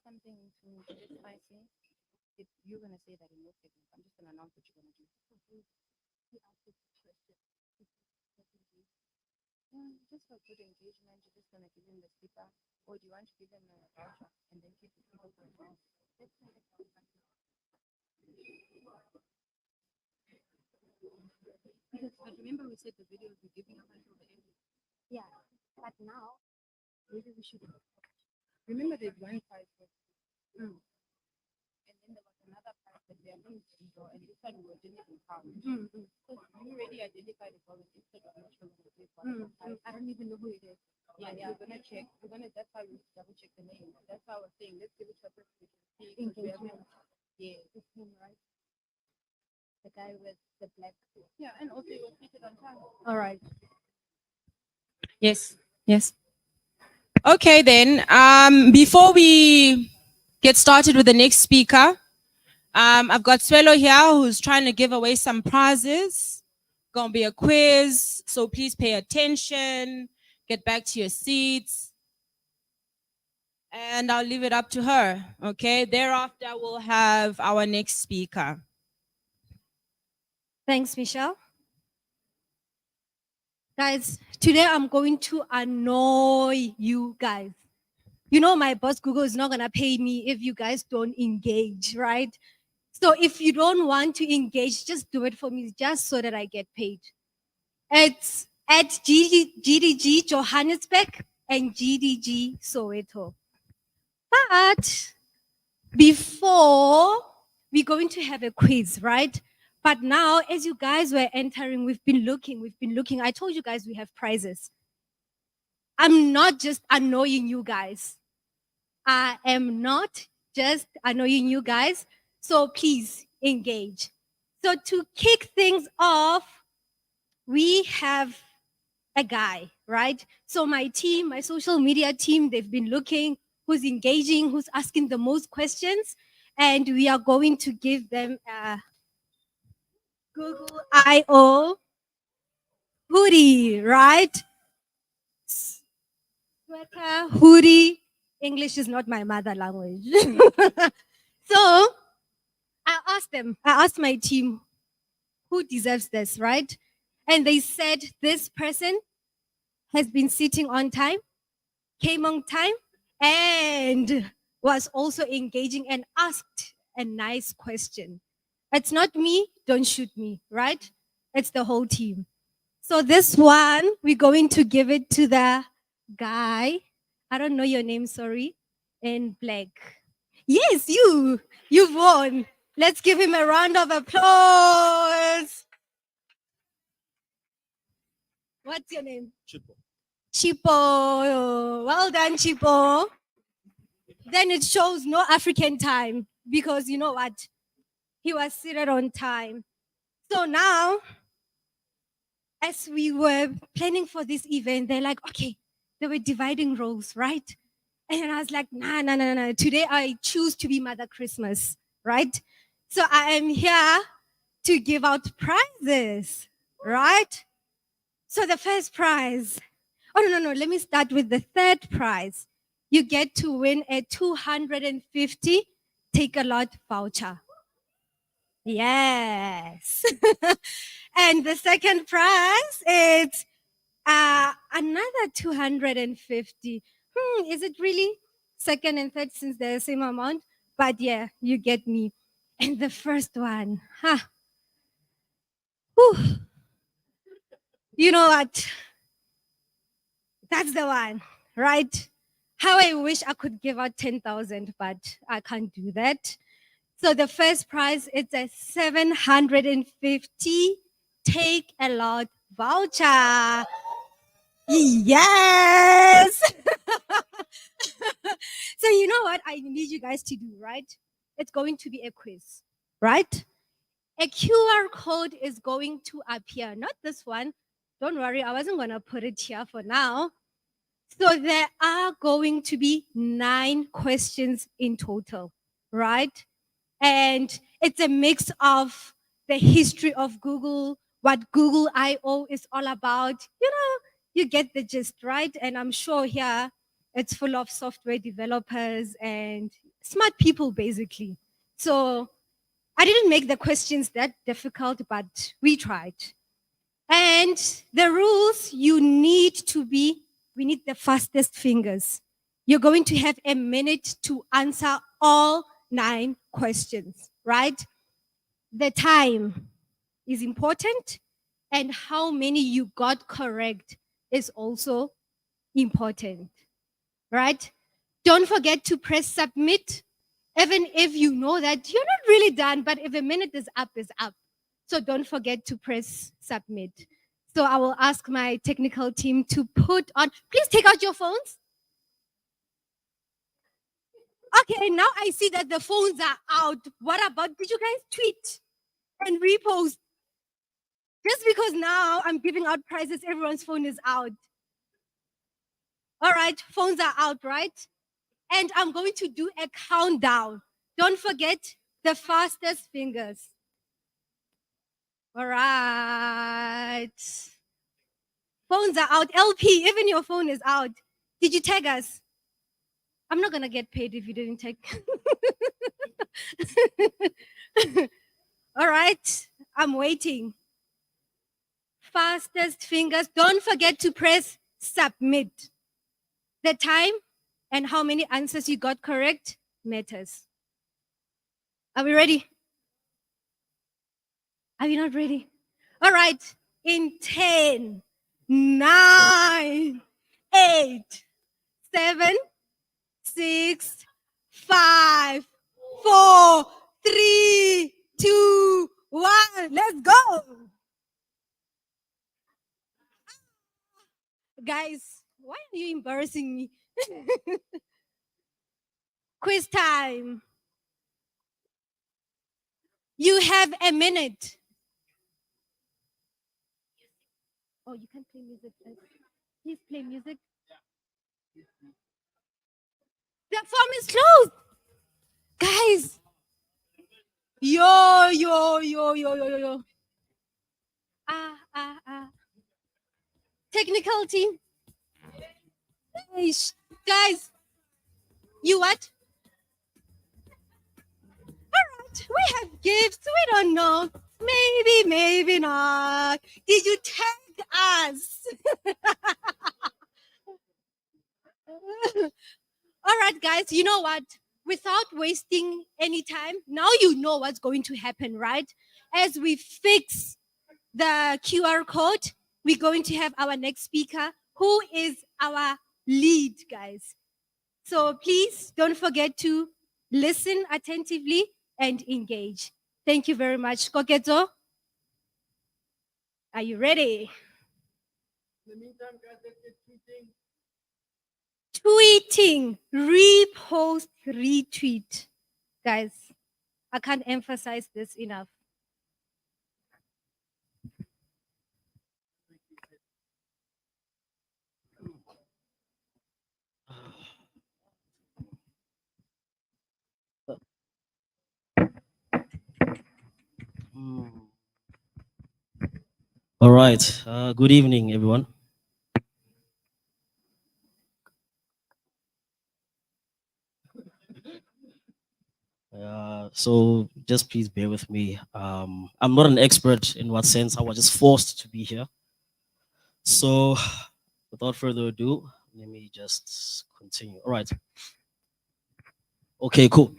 something to get spicy. If you're gonna say that in your segment, I'm just gonna announce what you're gonna do. Just for good engagement, you're just gonna give him the sticker, or do you want to give him a voucher and then keep the people for himself? But remember, we said the video will be giving up until the end. Yeah, but now maybe we should remember there's one prize. And then there was another part that we are going to draw, and this one we didn't even count. So you already identified the problem instead of not sure who it is. I don't even know who it is. Yeah, we're gonna check. That's how we double check the name. That's how I was saying. Let's give it a see. Engagement. Yeah, it's him, right? The guy with the black. Yeah, and also he was featured on time. All right. Yes. Yes. Okay, then. Before we get started with the next speaker, I've got Swelo here who's trying to give away some prizes. Gonna be a quiz, so please pay attention. Get back to your seats. And I'll leave it up to her. Okay. Thereafter, we'll have our next speaker. Thanks, Michelle. Guys, today I'm going to annoy you guys. You know, my boss Google is not going to pay me if you guys don't engage, right? So if you don't want to engage, just do it for me, just so that I get paid. It's at GDG Johannesburg and GDG Soweto. But before, we're going to have a quiz, right? But now, as you guys were entering, we've been looking. I told you guys we have prizes. I'm not just annoying you guys. I am not just annoying you guys. So please engage. So to kick things off, we have a guy, right? So my team, my social media team, they've been looking who's engaging, who's asking the most questions. And we are going to give them a Google I/O hoodie, right? Sweater, hoodie. English is not my mother language. So I asked my team, who deserves this, right? And they said this person has been sitting on time, came on time, and was also engaging and asked a nice question. It's not me, don't shoot me, right? It's the whole team. So this one, we're going to give it to the guy. I don't know your name, sorry. In black. Yes, you've won. Let's give him a round of applause. What's your name? Chipo. Chipo. Well done, Chipo. Then it shows no African time because you know what? He was seated on time. So now, as we were planning for this event, they're like, okay, they were dividing roles, right? And I was like, nah. Today I choose to be Mother Christmas, right? So I am here to give out prizes, right? So the first prize, no, let me start with the third prize. You get to win a 250 Take-A-Lot voucher. Yes. And the second prize is another 250. Is it really second and third since they're the same amount? But yeah, you get me. And the first one, Whew. You know what? That's the one, right? How I wish I could give out 10,000, but I can't do that. So the first prize is a 750 Take-A-Lot voucher. Yes! So you know what I need you guys to do, right? It's going to be a quiz, right? A QR code is going to appear, not this one. Don't worry, I wasn't going to put it here for now. So there are going to be 9 questions in total, right? And it's a mix of the history of Google, what Google I/O is all about. You know, you get the gist, right? And I'm sure here It's full of software developers and smart people, basically. So I didn't make the questions that difficult, but we tried. And the rules, we need the fastest fingers. You're going to have a minute to answer all 9 questions, right? The time is important, and how many you got correct is also important, right? Don't forget to press submit, even if you know that you're not really done, but if a minute is up, is up. So don't forget to press submit. So I will ask my technical team to put on, please take out your phones. Okay, now I see that the phones are out. What about, did you guys tweet and repost? Just because now I'm giving out prizes, everyone's phone is out. All right, phones are out, right? And I'm going to do a countdown. Don't forget the fastest fingers. All right. Phones are out. LP, even your phone is out. Did you tag us? I'm not going to get paid if you didn't tag. All right. I'm waiting. Fastest fingers. Don't forget to press submit. The time and how many answers you got correct matters. Are we ready? Are you not ready? All right. In 10, 9, 8, 7, 6, 5, 4, 3, 2, 1. Let's go. Guys, why are you embarrassing me? Quiz time. You have a minute. Oh, you can't play music. Please play music. The form is closed. Guys. Yo. Technical team. Guys, you what? All right, we have gifts. We don't know. Maybe not. Did you tag us? All right, guys, you know what? Without wasting any time, now you know what's going to happen, right? As we fix the QR code, we're going to have our next speaker, who is our lead, guys. So please don't forget to listen attentively and engage. Thank you very much. Koketo, are you ready? In the meantime, guys, let's get Tweeting, tweeting. repost, retweet. Guys, I can't emphasize this enough. All right. Good evening, everyone. So just please bear with me. I'm not an expert in what sense. I was just forced to be here. So without further ado, let me just continue. All right. Okay, cool.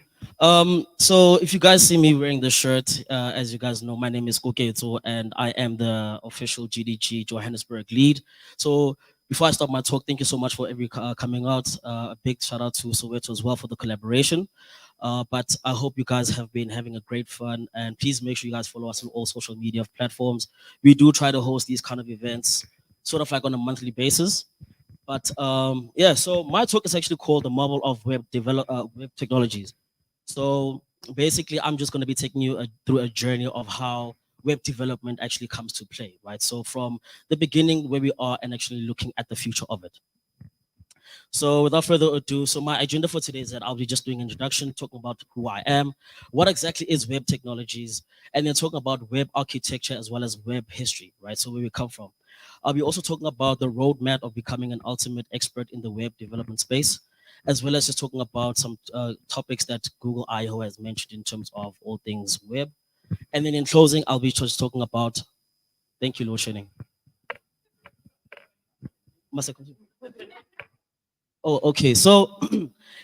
So if you guys see me wearing this shirt, as you guys know, my name is Koketo and I am the official GDG Johannesburg lead. So before I start my talk, thank you so much for coming out. A big shout out to Soweto as well for the collaboration. But I hope you guys have been having a great fun, and please make sure you guys follow us on all social media platforms. We do try to host these kind of events sort of like on a monthly basis. But yeah, so my talk is actually called the Marvel of Web Technologies. So basically, I'm just going to be taking you through a journey of how web development actually comes to play, right? So from the beginning where we are and actually looking at the future of it. So without further ado, so my agenda for today is that I'll be just doing an introduction, talking about who I am, what exactly is web technologies, and then talking about web architecture as well as web history, right? So where we come from. I'll be also talking about the roadmap of becoming an ultimate expert in the web development space, as well as just talking about some topics that Google I/O has mentioned in terms of all things web. And then in closing, I'll be just talking about, thank you, Lord Shedding. Oh, okay. So,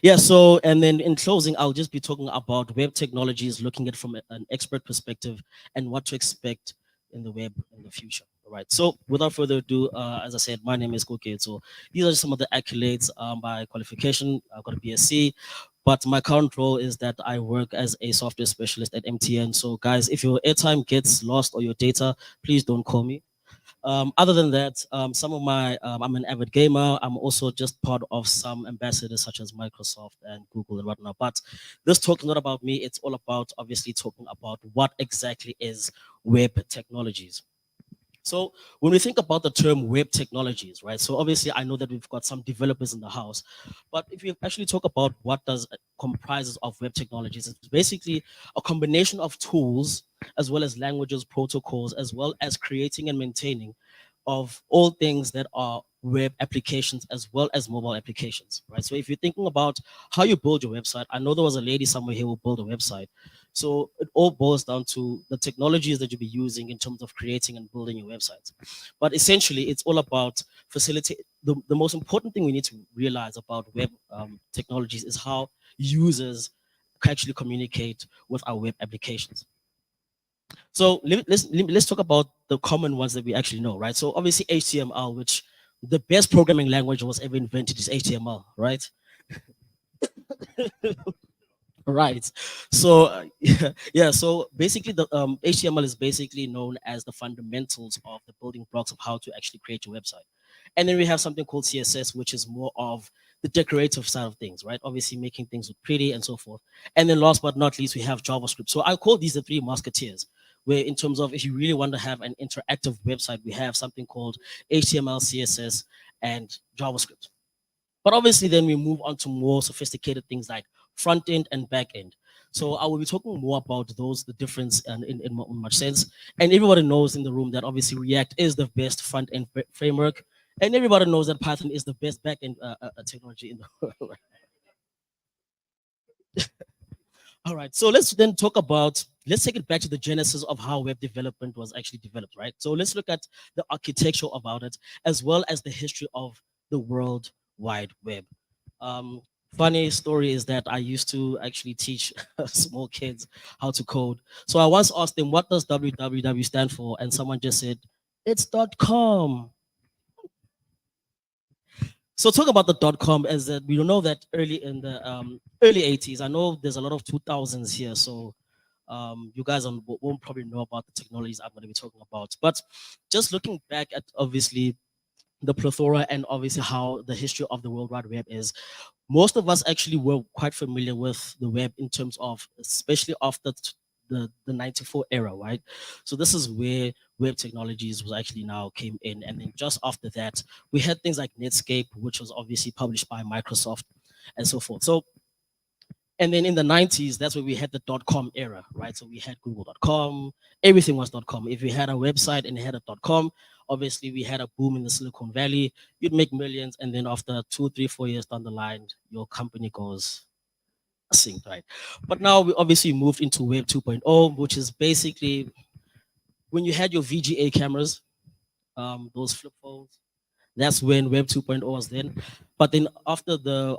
yeah. So, and then in closing, I'll just be talking about web technologies, looking at it from an expert perspective and what to expect in the web in the future. All right. So, without further ado, as I said, my name is Koke. So, these are some of the accolades by qualification. I've got a BSc, but my current role is that I work as a software specialist at MTN. So, guys, if your airtime gets lost or your data, please don't call me. Other than that, some of my, I'm an avid gamer. I'm also just part of some ambassadors such as Microsoft and Google and whatnot. But this talk is not about me. It's all about obviously talking about what exactly is web technologies. So when we think about the term web technologies, right? So obviously I know that we've got some developers in the house, but if you actually talk about what does comprises of web technologies, it's basically a combination of tools as well as languages, protocols, as well as creating and maintaining of all things that are web applications as well as mobile applications, right? So if you're thinking about how you build your website, I know there was a lady somewhere here who built a website. So it all boils down to the technologies that you'll be using in terms of creating and building your websites. But essentially, it's all about facilitate. The most important thing we need to realize about web technologies is how users can actually communicate with our web applications. So let's talk about the common ones that we actually know, right? So obviously HTML, which the best programming language was ever invented is HTML, right? Right. So yeah. So basically, the HTML is basically known as the fundamentals of the building blocks of how to actually create your website. And then we have something called CSS, which is more of the decorative side of things, right? Obviously, making things look pretty and so forth. And then last but not least, we have JavaScript. So I call these the three musketeers, where in terms of if you really want to have an interactive website, we have something called HTML, CSS, and JavaScript. But obviously, then we move on to more sophisticated things like front end and back end. So I will be talking more about those, the difference and in much sense. And everybody knows in the room that obviously React is the best front end framework. And everybody knows that Python is the best back end technology in the world. All right, so let's then talk about, let's take it back to the genesis of how web development was actually developed, right? So let's look at the architecture about it, as well as the history of the World Wide Web. Funny story is that I used to actually teach small kids how to code. So I once asked them, what does www stand for? And someone just said, it's .com. So talk about the .com as that we know that early in the early 80s. I know there's a lot of 2000s here, so you guys won't probably know about the technologies I'm going to be talking about. But just looking back at obviously the plethora and obviously how the history of the World Wide Web is, most of us actually were quite familiar with the web in terms of, especially after the 94 era, right? So this is where web technologies was actually now came in. And then just after that, we had things like Netscape, which was obviously published by Microsoft and so forth. So, and then in the 90s, that's where we had the .com era, right? So we had google.com, everything was .com. If you had a website and it had a .com, obviously we had a boom in the Silicon Valley. You'd make millions, and then after 2, 3, 4 years down the line, your company goes synced, right? But now we obviously moved into Web 2.0, which is basically when you had your VGA cameras, those flip phones. That's when Web 2.0 was then. But then after the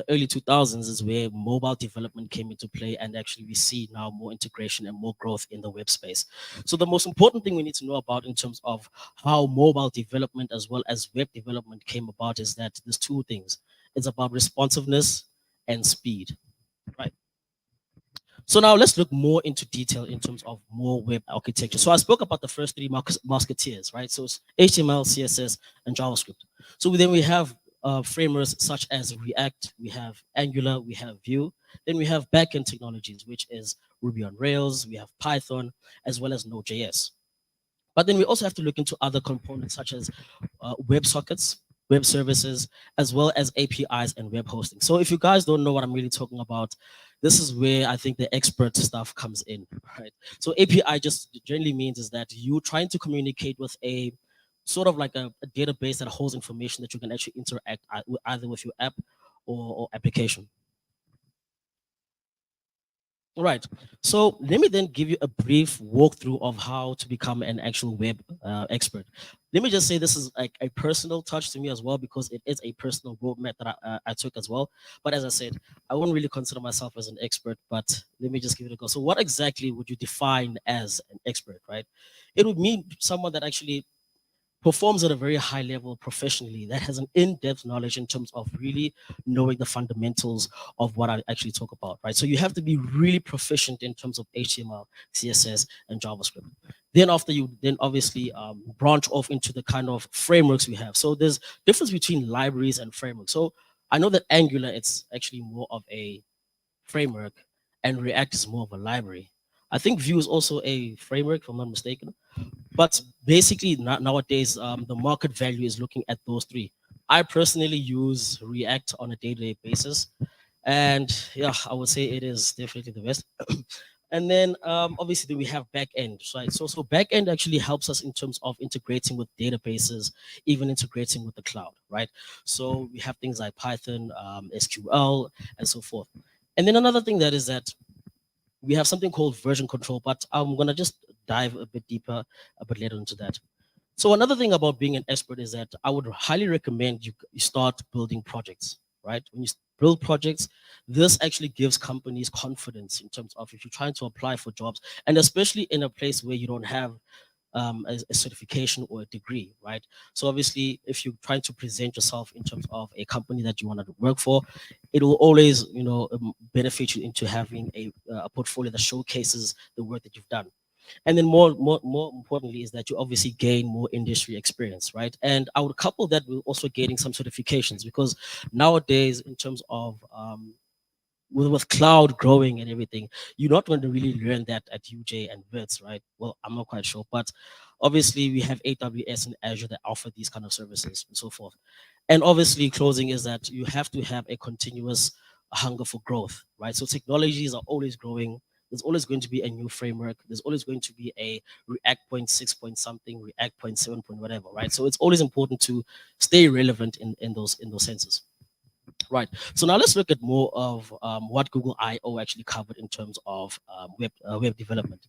early 2000s is where mobile development came into play, and actually we see now more integration and more growth in the web space. So the most important thing we need to know about in terms of how mobile development as well as web development came about is that there's two things. It's about responsiveness and speed, right? So now let's look more into detail in terms of more web architecture. So I spoke about the first three musketeers, right? So it's HTML, CSS, and JavaScript. So then we have frameworks such as React, we have Angular, we have Vue. Then we have backend technologies, which is Ruby on Rails, we have Python, as well as Node.js. But then we also have to look into other components such as WebSockets, web services, as well as APIs and web hosting. So if you guys don't know what I'm really talking about, this is where I think the expert stuff comes in, right? So API just generally means is that you trying to communicate with a sort of like a database that holds information that you can actually interact either with your app or application. All right. So let me then give you a brief walkthrough of how to become an actual web expert. Let me just say this is like a personal touch to me as well, because it is a personal roadmap that I took as well. But as I said, I wouldn't really consider myself as an expert, but let me just give it a go. So what exactly would you define as an expert, right? It would mean someone that actually performs at a very high level professionally, that has an in-depth knowledge in terms of really knowing the fundamentals of what I actually talk about, right? So you have to be really proficient in terms of HTML, CSS, and JavaScript. Then after you, then obviously branch off into the kind of frameworks we have. So there's difference between libraries and frameworks. So I know that Angular, it's actually more of a framework, and React is more of a library. I think Vue is also a framework, if I'm not mistaken. But basically, nowadays, the market value is looking at those three. I personally use React on a day-to-day basis. And yeah, I would say it is definitely the best. And then obviously we have backend, right? So backend actually helps us in terms of integrating with databases, even integrating with the cloud, right? So we have things like Python, SQL, and so forth. And then another thing that is that we have something called version control, but I'm gonna just dive a bit deeper a bit later into that. So another thing about being an expert is that I would highly recommend you start building projects, right? When you build projects, this actually gives companies confidence in terms of if you're trying to apply for jobs, and especially in a place where you don't have a certification or a degree, right? So obviously, if you're trying to present yourself in terms of a company that you want to work for, it will always, benefit you into having a portfolio that showcases the work that you've done. And then more importantly is that you obviously gain more industry experience, right? And I would couple that with also gaining some certifications, because nowadays, in terms of with cloud growing and everything, you're not going to really learn that at UJ and Wits, right? Well, I'm not quite sure, but obviously we have AWS and Azure that offer these kind of services and so forth. And obviously, closing is that you have to have a continuous hunger for growth, right? So technologies are always growing. There's always going to be a new framework. There's always going to be a React point 6 point something, React point 7 point whatever, right? So it's always important to stay relevant in those senses. Right. So now let's look at more of what Google I/O actually covered in terms of web development.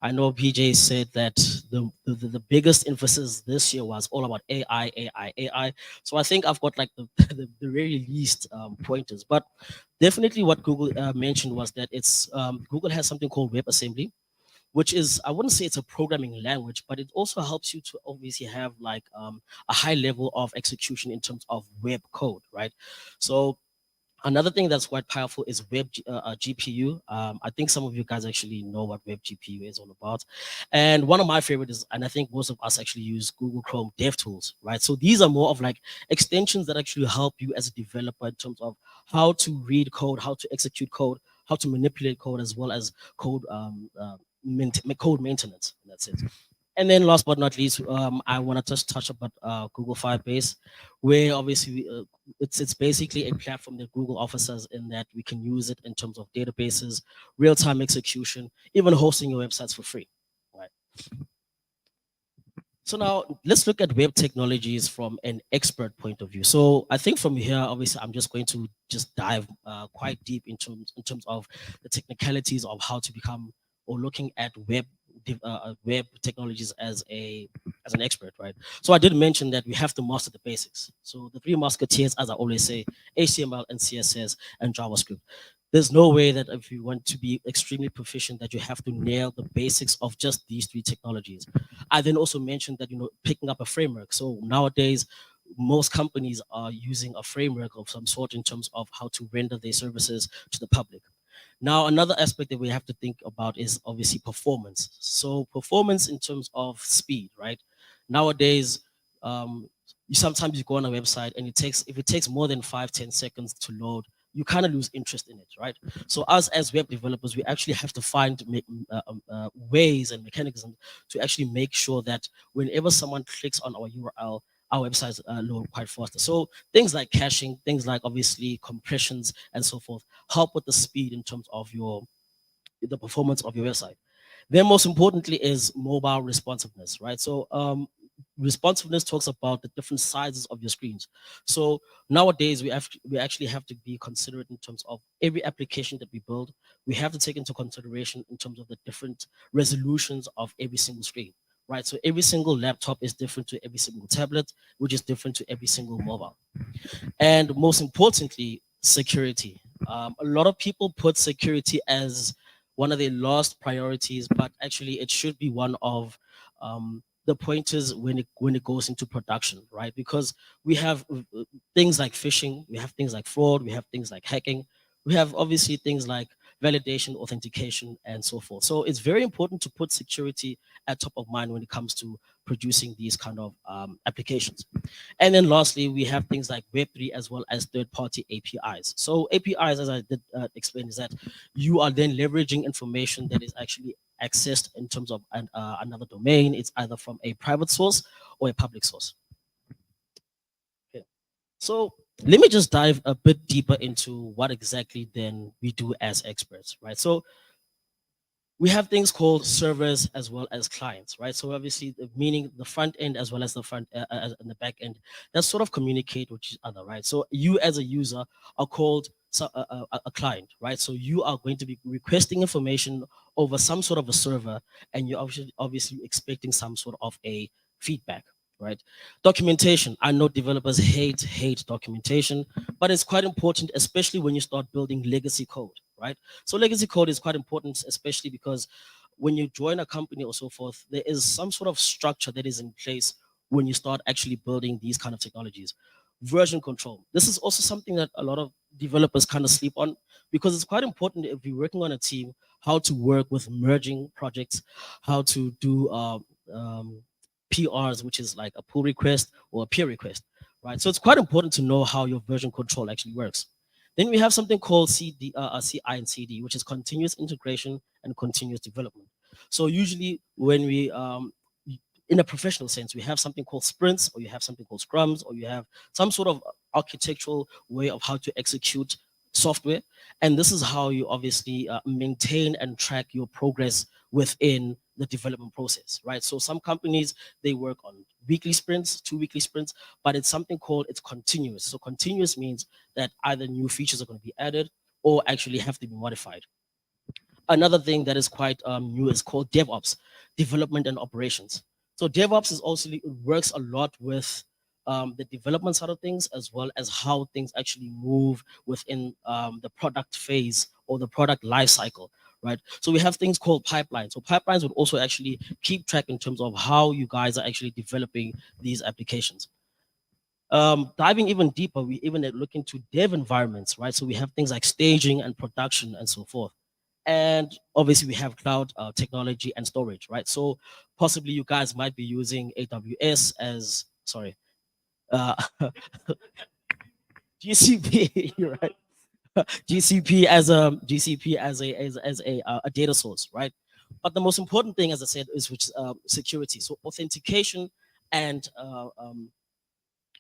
I know PJ said that the biggest emphasis this year was all about AI, AI, AI. So I think I've got like the very least pointers. But definitely what Google mentioned was that it's Google has something called WebAssembly, which is, I wouldn't say it's a programming language, but it also helps you to obviously have like a high level of execution in terms of web code, right? So another thing that's quite powerful is web GPU. I think some of you guys actually know what web GPU is all about. And one of my favorite is, and I think most of us actually use Google Chrome DevTools, right? So these are more of like extensions that actually help you as a developer in terms of how to read code, how to execute code, how to manipulate code, as well as code code maintenance. That's it. And then last but not least, I want to just touch about Google Firebase, where obviously it's basically a platform that Google offers us in that we can use it in terms of databases, real-time execution, even hosting your websites for free, right? So now let's look at web technologies from an expert point of view. So I think from here, obviously, I'm just going to just dive quite deep in terms of the technicalities of how to become or looking at web technologies as an expert, right? So I did mention that we have to master the basics. So the three musketeers, as I always say, HTML and CSS and JavaScript. There's no way that if you want to be extremely proficient that you have to nail the basics of just these three technologies. I then also mentioned that, picking up a framework. So nowadays, most companies are using a framework of some sort in terms of how to render their services to the public. Now, another aspect that we have to think about is obviously performance. So performance in terms of speed, right? Nowadays, sometimes you go on a website and if it takes more than 5-10 seconds to load, you kind of lose interest in it, right? So us as web developers, we actually have to find ways and mechanisms to actually make sure that whenever someone clicks on our URL, our websites load quite faster. So things like caching, things like obviously compressions and so forth help with the speed in terms of the performance of your website. Then most importantly is mobile responsiveness, right? So responsiveness talks about the different sizes of your screens. So nowadays we actually have to be considerate in terms of every application that we build. We have to take into consideration in terms of the different resolutions of every single screen, right? So every single laptop is different to every single tablet, which is different to every single mobile. And most importantly, security. A lot of people put security as one of their last priorities, but actually it should be one of the pointers when it goes into production, right? Because we have things like phishing, we have things like fraud, we have things like hacking, we have obviously things like validation, authentication, and so forth. So it's very important to put security at top of mind when it comes to producing these kind of applications. And then lastly, we have things like Web3 as well as third-party APIs. So APIs, as I did explain, is that you are then leveraging information that is actually accessed in terms of another domain. It's either from a private source or a public source. Okay. So let me just dive a bit deeper into what exactly then we do as experts, right? So we have things called servers as well as clients, right? So obviously, meaning the front end as well as the and the back end, that sort of communicate with each other, right? So you as a user are called a client, right? So you are going to be requesting information over some sort of a server, and you're obviously expecting some sort of a feedback, right? Documentation. I know developers hate documentation, but it's quite important, especially when you start building legacy code, right? So legacy code is quite important, especially because when you join a company or so forth, there is some sort of structure that is in place when you start actually building these kind of technologies. Version control. This is also something that a lot of developers kind of sleep on, because it's quite important if you're working on a team, how to work with merging projects, how to do PRs, which is like a pull request or a peer request, right? So it's quite important to know how your version control actually works. Then we have something called CI and CD, which is continuous integration and continuous development. So usually when we, in a professional sense, we have something called sprints, or you have something called scrums, or you have some sort of architectural way of how to execute software. And this is how you obviously maintain and track your progress within the development process, right? So some companies, they work on weekly sprints, 2 weekly sprints, but it's something called, it's continuous. So continuous means that either new features are going to be added or actually have to be modified. Another thing that is quite new is called DevOps, development and operations. So DevOps is also, it works a lot with the development side of things, as well as how things actually move within the product phase or the product life cycle, right? So we have things called pipelines. So pipelines would also actually keep track in terms of how you guys are actually developing these applications. Diving even deeper, we even look into dev environments, right? So we have things like staging and production and so forth. And obviously we have cloud technology and storage, right? So possibly you guys might be using AWS as, sorry, GCP, you're right. GCP as a data source, right? But the most important thing, as I said, is which security. So authentication and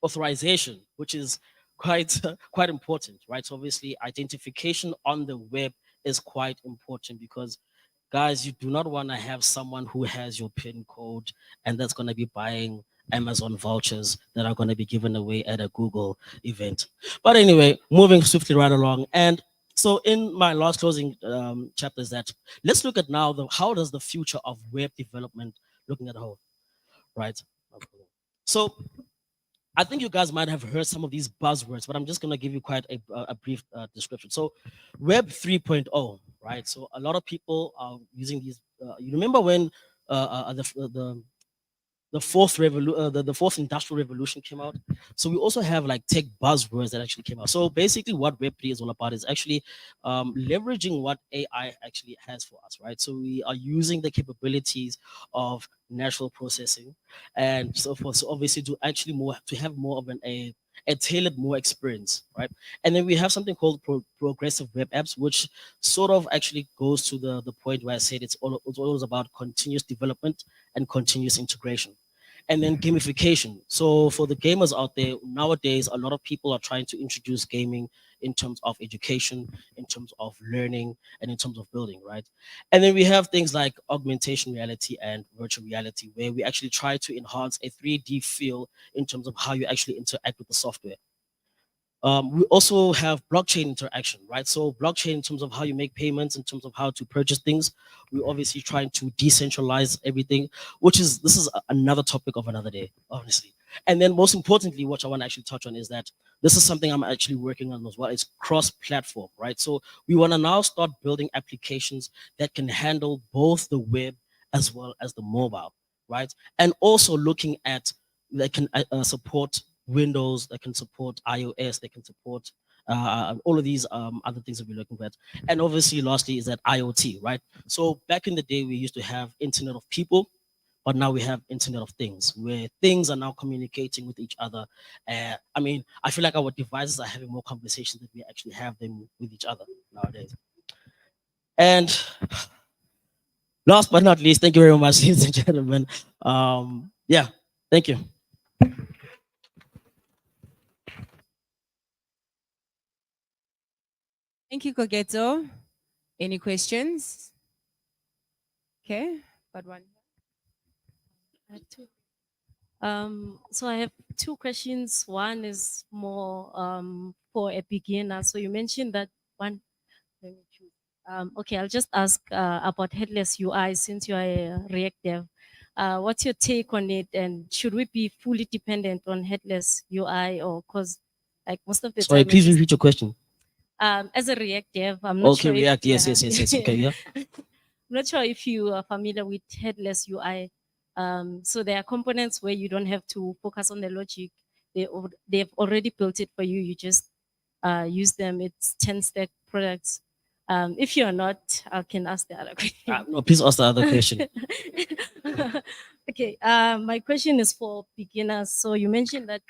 authorization, which is quite important, right? So obviously identification on the web is quite important, because guys, you do not want to have someone who has your PIN code and that's going to be buying Amazon vouchers that are going to be given away at a Google event. But anyway, moving swiftly right along. And so in my last closing chapter is that let's look at now how does the future of web development looking at whole, right? So I think you guys might have heard some of these buzzwords, but I'm just going to give you quite a brief description. So Web 3.0, right? So a lot of people are using these. You remember when the fourth industrial revolution came out? So we also have like tech buzzwords that actually came out. So basically what Web3 is all about is actually leveraging what AI actually has for us, right? So we are using the capabilities of natural processing and so forth. So obviously to actually have more of a tailored more experience, right? And then we have something called progressive web apps, which sort of actually goes to the point where I said it's all about continuous development and continuous integration. And then gamification. So for the gamers out there, nowadays, a lot of people are trying to introduce gaming in terms of education, in terms of learning, and in terms of building, right? And then we have things like augmentation reality and virtual reality, where we actually try to enhance a 3D feel in terms of how you actually interact with the software. We also have blockchain interaction, right? So blockchain in terms of how you make payments, in terms of how to purchase things. We're obviously trying to decentralize everything, this is another topic of another day, honestly. And then most importantly, what I want to actually touch on is that this is something I'm actually working on as well. It's cross-platform, right? So we want to now start building applications that can handle both the web as well as the mobile, right? And also looking at that can support Windows, that can support iOS, that can support all of these other things that we're looking at. And obviously, lastly, is that IoT, right? So back in the day, we used to have Internet of People, but now we have Internet of Things, where things are now communicating with each other. I mean, I feel like our devices are having more conversations than we actually have them with each other nowadays. And last but not least, thank you very much, ladies and gentlemen. Yeah, thank you. Thank you, Kogeto. Any questions? Okay, got one. I have two. So I have two questions. One is more for a beginner. So you mentioned that one. Let me choose. Okay, I'll just ask about headless UI since you are a React dev. What's your take on it, and should we be fully dependent on headless UI, or because like most of the Sorry, time? please repeat your question. As a React dev, I'm not Okay, sure. React. Yes. Okay, yeah. I'm not sure if you are familiar with headless UI. So there are components where you don't have to focus on the logic. They've already built it for you. You just use them. It's 10 stack products. If you're not, I can ask the other question. No, please ask the other question. Okay. My question is for beginners. So you mentioned that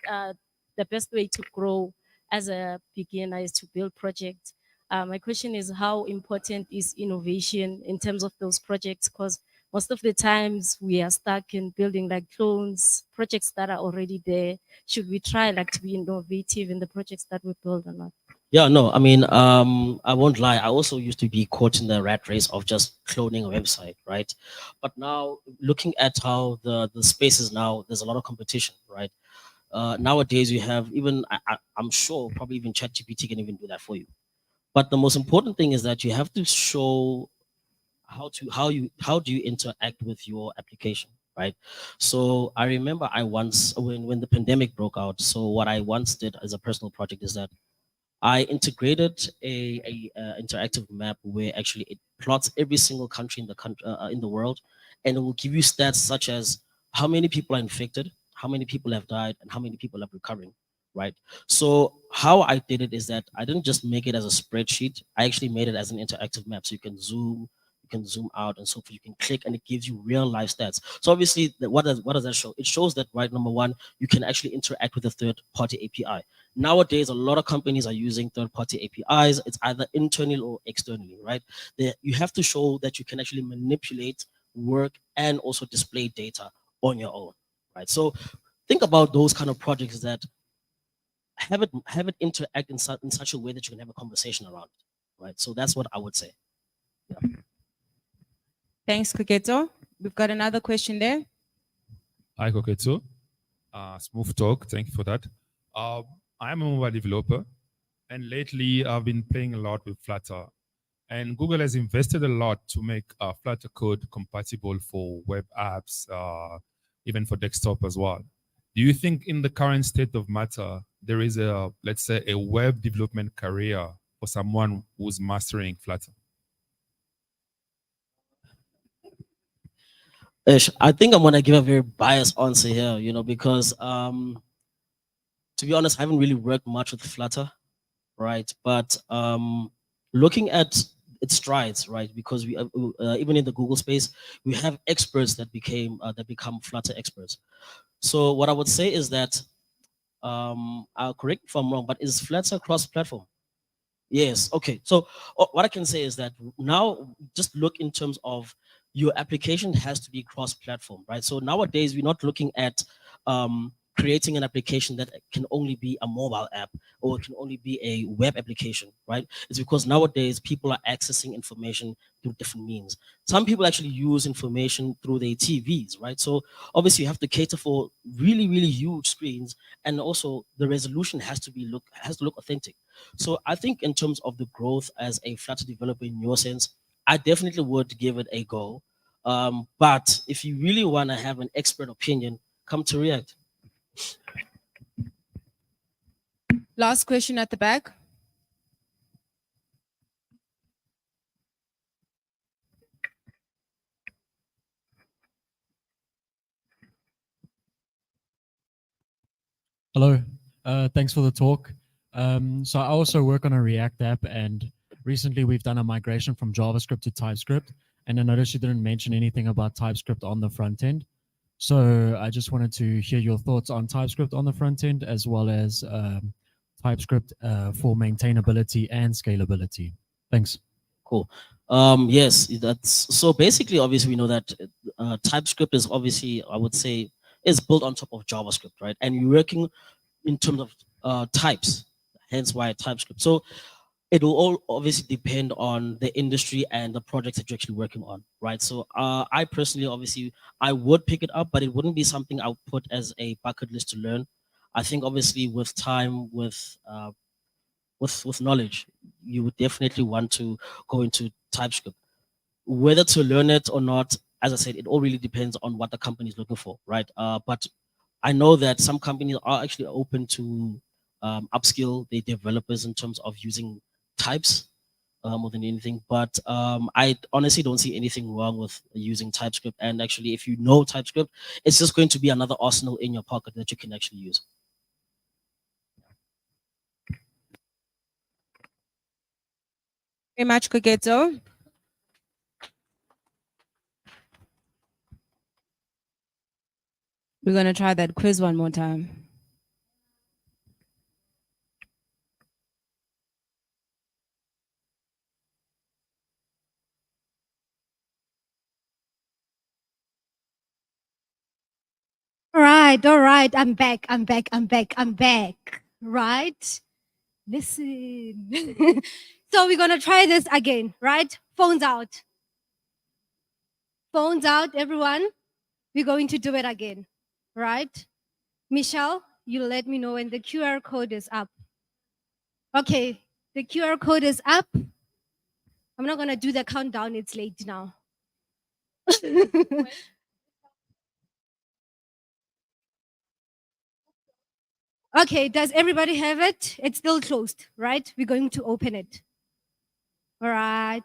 the best way to grow as a beginner is to build projects. My question is, how important is innovation in terms of those projects? Because most of the times we are stuck in building like clones, projects that are already there. Should we try like to be innovative in the projects that we build or not? Yeah, no, I mean, I won't lie. I also used to be caught in the rat race of just cloning a website, right? But now looking at how the space is now, there's a lot of competition, right? Nowadays you have even, I'm sure probably even ChatGPT can even do that for you. But the most important thing is that you have to show how do you interact with your application, right? So I remember I once, when the pandemic broke out, so what I once did as a personal project is that I integrated a interactive map where actually it plots every single country in the world, and it will give you stats such as how many people are infected, how many people have died, and how many people are recovering, right? So how I did it is that I didn't just make it as a spreadsheet. I actually made it as an interactive map, so you can zoom out and so forth. You can click, and it gives you real life stats. So obviously, what does that show? It shows that, right, number one, you can actually interact with a third-party API. Nowadays, a lot of companies are using third-party APIs. It's either internally or externally, right? You have to show that you can actually manipulate, work, and also display data on your own, right? So think about those kind of projects that have it interact in such a way that you can have a conversation around it, right? So that's what I would say. Yeah. Thanks, Koketo. We've got another question there. Hi, Koketo. Smooth talk. Thank you for that. I'm a mobile developer, and lately I've been playing a lot with Flutter. And Google has invested a lot to make Flutter code compatible for web apps, even for desktop as well. Do you think in the current state of matter, there is let's say, a web development career for someone who's mastering Flutter? I think I'm gonna give a very biased answer here, because to be honest, I haven't really worked much with Flutter, right? But looking at its strides, right? Because we even in the Google space, we have experts that become Flutter experts. So what I would say is that I'll correct if I'm wrong, but is Flutter cross-platform? Yes. Okay. So what I can say is that now just look in terms of your application has to be cross-platform, right? So nowadays we're not looking at creating an application that can only be a mobile app or it can only be a web application, right? It's because nowadays people are accessing information through different means. Some people actually use information through their TVs, right? So obviously you have to cater for really, really huge screens, and also the resolution has to look authentic. So I think in terms of the growth as a Flutter developer in your sense, I definitely would give it a go. But if you really want to have an expert opinion, come to React. Last question at the back. Hello, thanks for the talk. So I also work on a React app, and recently we've done a migration from JavaScript to TypeScript, and I noticed you didn't mention anything about TypeScript on the front end. So I just wanted to hear your thoughts on TypeScript on the front end, as well as TypeScript for maintainability and scalability. Thanks. Cool. Yes, that's so basically, obviously, we know that TypeScript is obviously, I would say, is built on top of JavaScript, right? And you're working in terms of types, hence why TypeScript. So it will all obviously depend on the industry and the projects that you're actually working on, right? So I personally, obviously, I would pick it up, but it wouldn't be something I would put as a bucket list to learn. I think obviously with time, with knowledge, you would definitely want to go into TypeScript. Whether to learn it or not, as I said, it all really depends on what the company is looking for, right? But I know that some companies are actually open to upskill their developers in terms of using types more than anything. But I honestly don't see anything wrong with using TypeScript. And actually, if you know TypeScript, it's just going to be another arsenal in your pocket that you can actually use. Very much, Koketo. We're going to try that quiz one more time. All right. I'm back. Right? Listen. So we're going to try this again, right? Phones out. Phones out, everyone. We're going to do it again, right? Michelle, you let me know when the QR code is up. Okay, the QR code is up. I'm not going to do the countdown. It's late now. Okay, does everybody have it? It's still closed, right? We're going to open it. All right.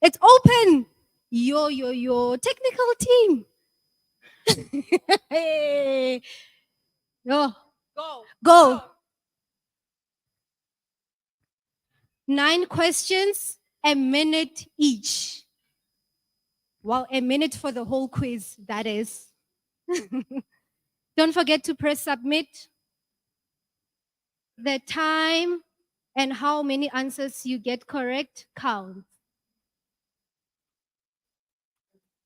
It's open. Yo, technical team. Hey. Go. 9 questions, a minute each. Well, a minute for the whole quiz, that is. Don't forget to press submit. The time and how many answers you get correct counts.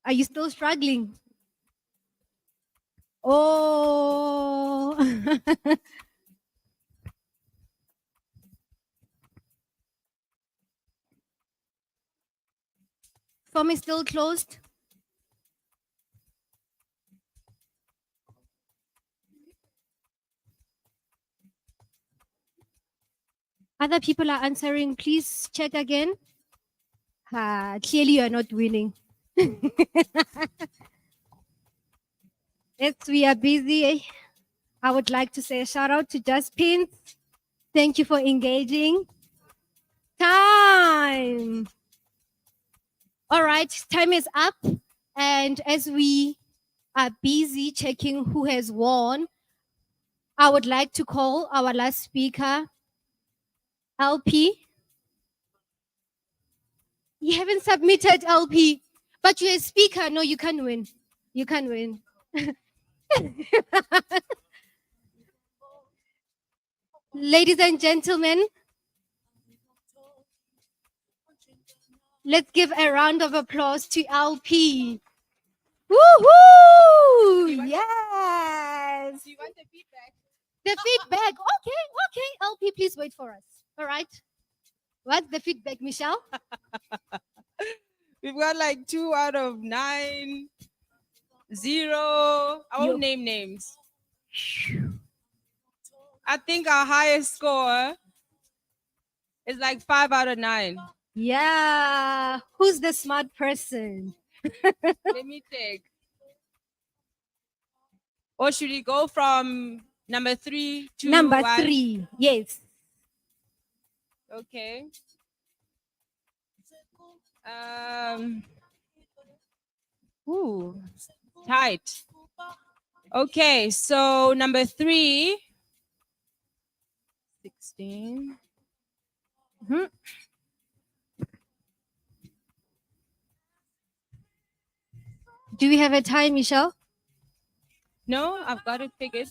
Are you still struggling? Oh. Form is still closed. Other people are answering. Please check again. Clearly, you are not winning. Yes, we are busy. I would like to say a shout out to Just Pins. Thank you for engaging. Time. All right, time is up. And as we are busy checking who has won, I would like to call our last speaker, LP. You haven't submitted, LP, but you're a speaker. No, you can win. You can win. Ladies and gentlemen, Let's give a round of applause to LP. Woohoo! Yes. Do you want the feedback? The feedback. Okay. LP, please wait for us. All right. What's the feedback, Michelle? We've got like 2 out of 9, 0. I won't name names. I think our highest score is like 5 out of 9. Yeah. Who's the smart person? Let me check. Or should we go from number 3 to Number 1? 3. Yes. Okay. Ooh, tight. Okay, so number 3. 16. Mhm. Do we have a time, Michelle? No, I've got it figured.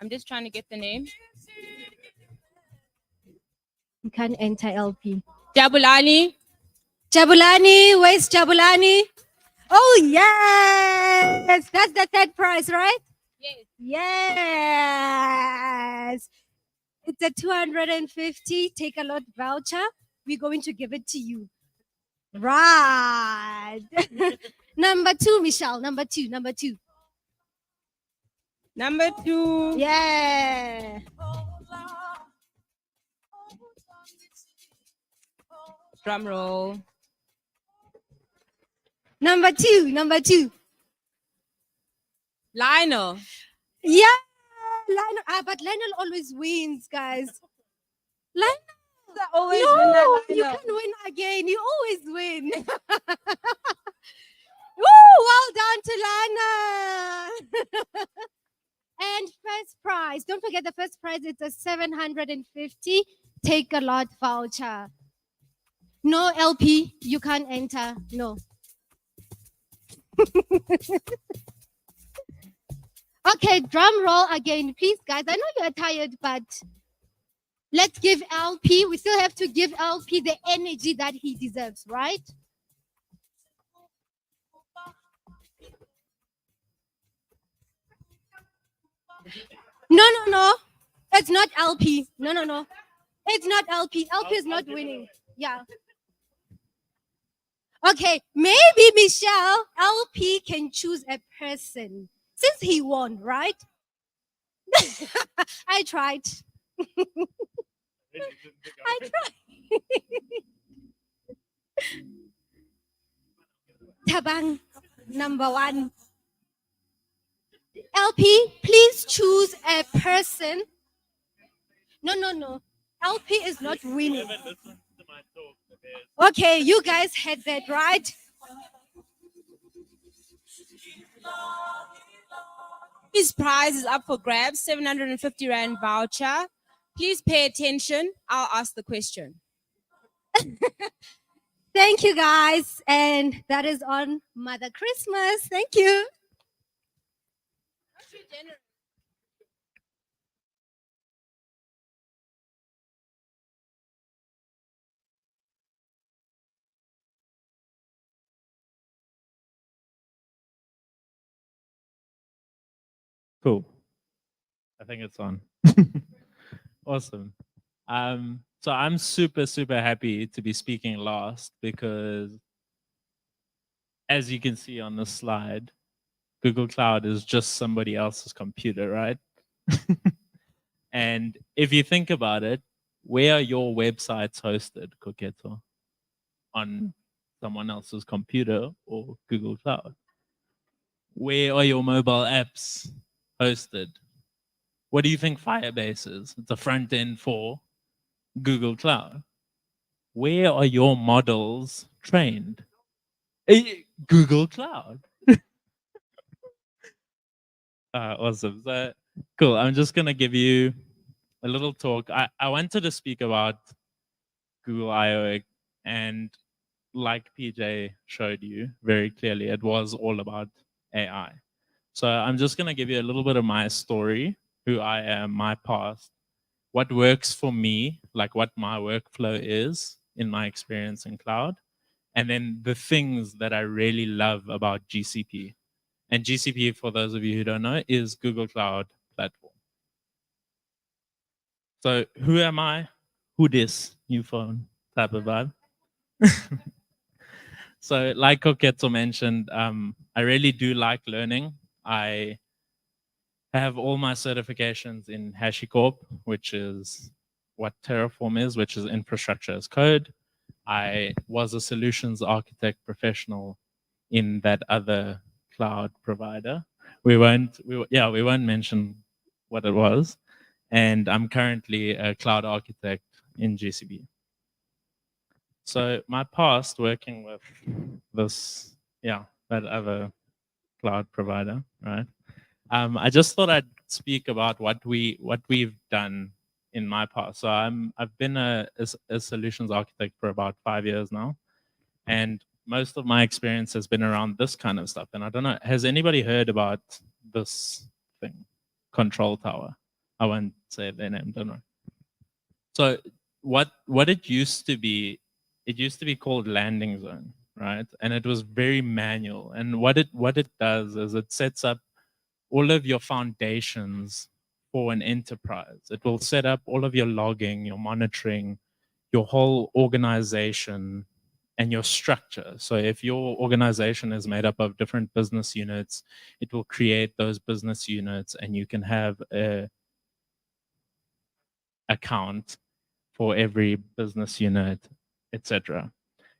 I'm just trying to get the name. You can't enter LP. Jabulani. Jabulani, where's Jabulani? Oh, yes. That's the third prize, right? Yes. Yes. It's a 250 take a lot voucher. We're going to give it to you. Right. Number 2, Michelle. Number 2. Number 2. Yeah. Drum roll. Number 2. Lionel. Yeah. Lionel. But Lionel always wins, guys. Lionel. Always No, win that you Lionel. can win again. You always win. Woo, well done to Lana. And first prize. Don't forget the first prize. It's a 750 take a lot voucher. No LP, you can't enter. No. Okay, drum roll again, please, guys. I know you're tired, but let's give LP. We still have to give LP the energy that he deserves, right? No. It's not LP. No. It's not LP. LP is not winning. Yeah. Okay, maybe Michelle, LP can choose a person since he won, right? I tried. I tried. Tabang, number 1. LP, please choose a person. No. LP is not winning. Okay, you guys had that right. His prize is up for grabs, 750 Rand voucher. Please pay attention. I'll ask the question. Thank you, guys. And that is on Mother Christmas. Thank you. Cool. I think it's on. Awesome. So I'm super happy to be speaking last because, as you can see on the slide, Google Cloud is just somebody else's computer, right? And if you think about it, where are your websites hosted, Koketo? On someone else's computer or Google Cloud? Where are your mobile apps hosted? What do you think Firebase is? It's a front end for Google Cloud. Where are your models trained? Google Cloud. Awesome. So, cool. I'm just going to give you a little talk. I wanted to speak about Google I/O, and like PJ showed you very clearly, it was all about AI. So I'm just going to give you a little bit of my story, who I am, my past, what works for me, like what my workflow is, in my experience in cloud. And then the things that I really love about GCP. And GCP, for those of you who don't know, is Google Cloud Platform. So who am I? Who this? New phone type of vibe. So like Koketso mentioned, I really do like learning. I have all my certifications in HashiCorp, which is what Terraform is, which is infrastructure as code. I was a solutions architect professional in that other cloud provider. We won't mention what it was. And I'm currently a cloud architect in GCP. So my past working with that other cloud provider, right? I just thought I'd speak about what we've done in my past. So I've been a solutions architect for about 5 years now, and most of my experience has been around this kind of stuff. And I don't know, has anybody heard about this thing, Control Tower? I won't say their name, don't know. So what it used to be, it used to be called Landing Zone, right? And it was very manual. And what it does is it sets up all of your foundations for an enterprise. It will set up all of your logging, your monitoring, your whole organization, and your structure. So if your organization is made up of different business units, it will create those business units, and you can have a account for every business unit, etc.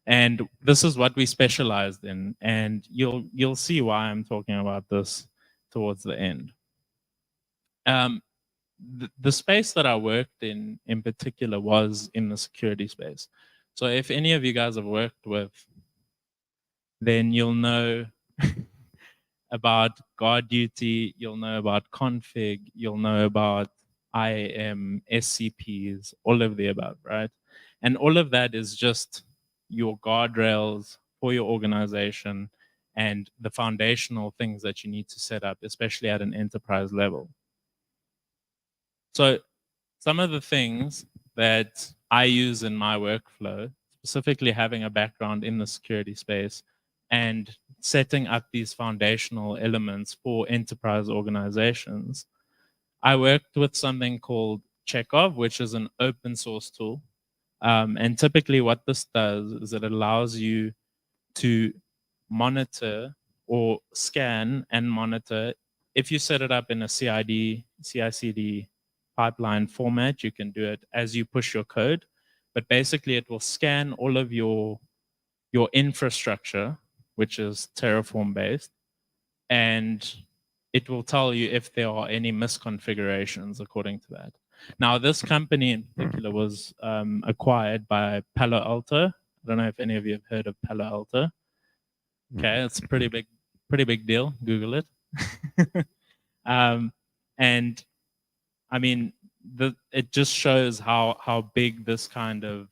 And this is what we specialized in, and you'll see why I'm talking about this towards the end. The space that I worked in particular was in the security space. So if any of you guys have worked with, then you'll know about guard duty, you'll know about config, you'll know about IAM, SCPs, all of the above, right? And all of that is just your guardrails for your organization and the foundational things that you need to set up, especially at an enterprise level. So some of the things that I use in my workflow, specifically having a background in the security space and setting up these foundational elements for enterprise organizations, I worked with something called Chekhov, which is an open source tool. And typically what this does is it allows you to monitor or scan and monitor. If you set it up in a CI/CD pipeline format, you can do it as you push your code. But basically it will scan all of your infrastructure, which is Terraform based, and it will tell you if there are any misconfigurations according to that. Now, this company in particular was acquired by Palo Alto. I don't know if any of you have heard of Palo Alto. Okay, it's a pretty big deal. Google it. And I mean, it just shows how big this kind of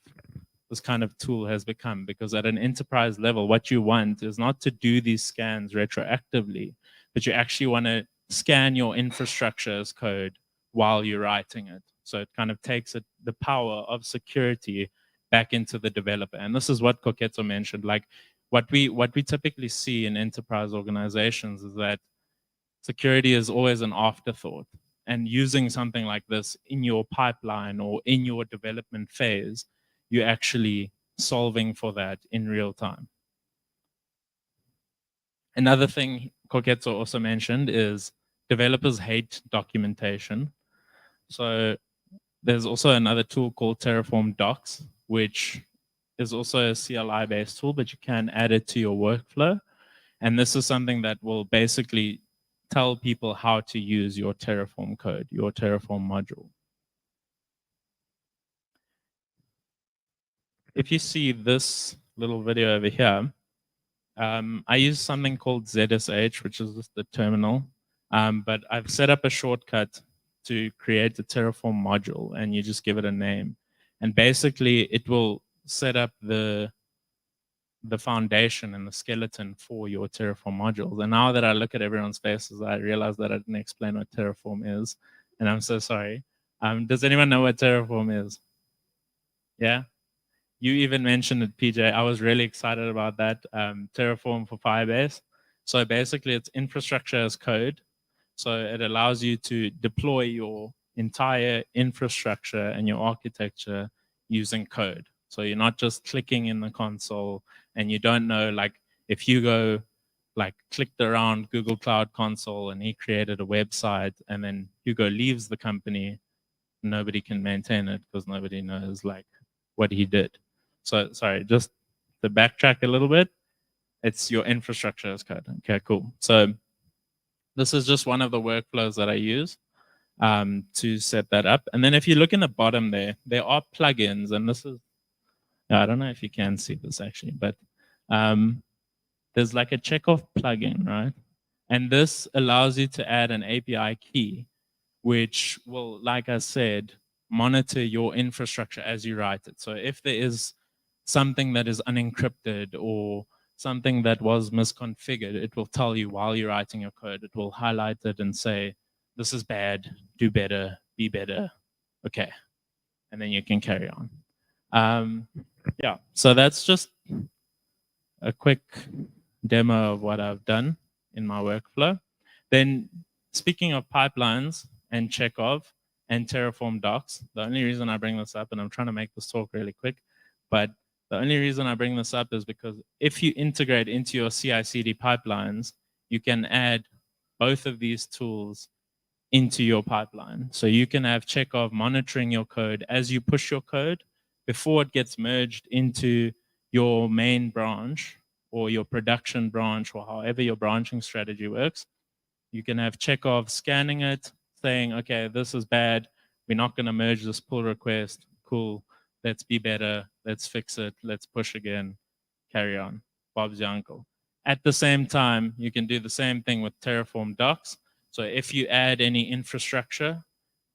tool has become, because at an enterprise level, what you want is not to do these scans retroactively, but you actually want to scan your infrastructure as code while you're writing it. So it kind of takes the power of security back into the developer. And this is what Koketso mentioned. Like what we typically see in enterprise organizations is that security is always an afterthought. And using something like this in your pipeline or in your development phase, you're actually solving for that in real time. Another thing Koketso also mentioned is developers hate documentation. So there's also another tool called Terraform Docs, which is also a CLI-based tool, but you can add it to your workflow. And this is something that will basically tell people how to use your Terraform code, your Terraform module. If you see this little video over here, I use something called ZSH, which is just the terminal. But I've set up a shortcut to create a Terraform module, and you just give it a name. And basically, it will set up the foundation and the skeleton for your Terraform modules. And now that I look at everyone's faces, I realize that I didn't explain what Terraform is, and I'm so sorry. Does anyone know what Terraform is? Yeah? you even mentioned it, PJ. I was really excited about that. Terraform for Firebase. So basically, it's infrastructure as code. So it allows you to deploy your entire infrastructure and your architecture using code. So you're not just clicking in the console, and you don't know, like, if you go like clicked around Google Cloud Console and he created a website, and then Hugo leaves the company, nobody can maintain it because nobody knows like what he did. So sorry, just to backtrack a little bit, it's your infrastructure as code. Okay, cool. So this is just one of the workflows that I use to set that up. And then if you look in the bottom there are plugins, and this is, I don't know if you can see this actually, but there's like a checkoff plugin, right? And this allows you to add an API key, which will, like I said, monitor your infrastructure as you write it. So if there is something that is unencrypted or something that was misconfigured, it will tell you while you're writing your code. It will highlight it and say, this is bad, do better, be better. Okay. And then you can carry on. Yeah, so that's just a quick demo of what I've done in my workflow. Then speaking of pipelines and Chekhov and Terraform docs, the only reason I bring this up, and I'm trying to make this talk really quick, but the only reason I bring this up is because if you integrate into your CI/CD pipelines, you can add both of these tools into your pipeline. So you can have Chekhov monitoring your code as you push your code before it gets merged into your main branch or your production branch, or however your branching strategy works. You can have Chekhov scanning it, saying, okay, this is bad. We're not going to merge this pull request. Cool. Let's be better. Let's fix it. Let's push again. Carry on. Bob's your uncle. At the same time, you can do the same thing with Terraform docs. So if you add any infrastructure,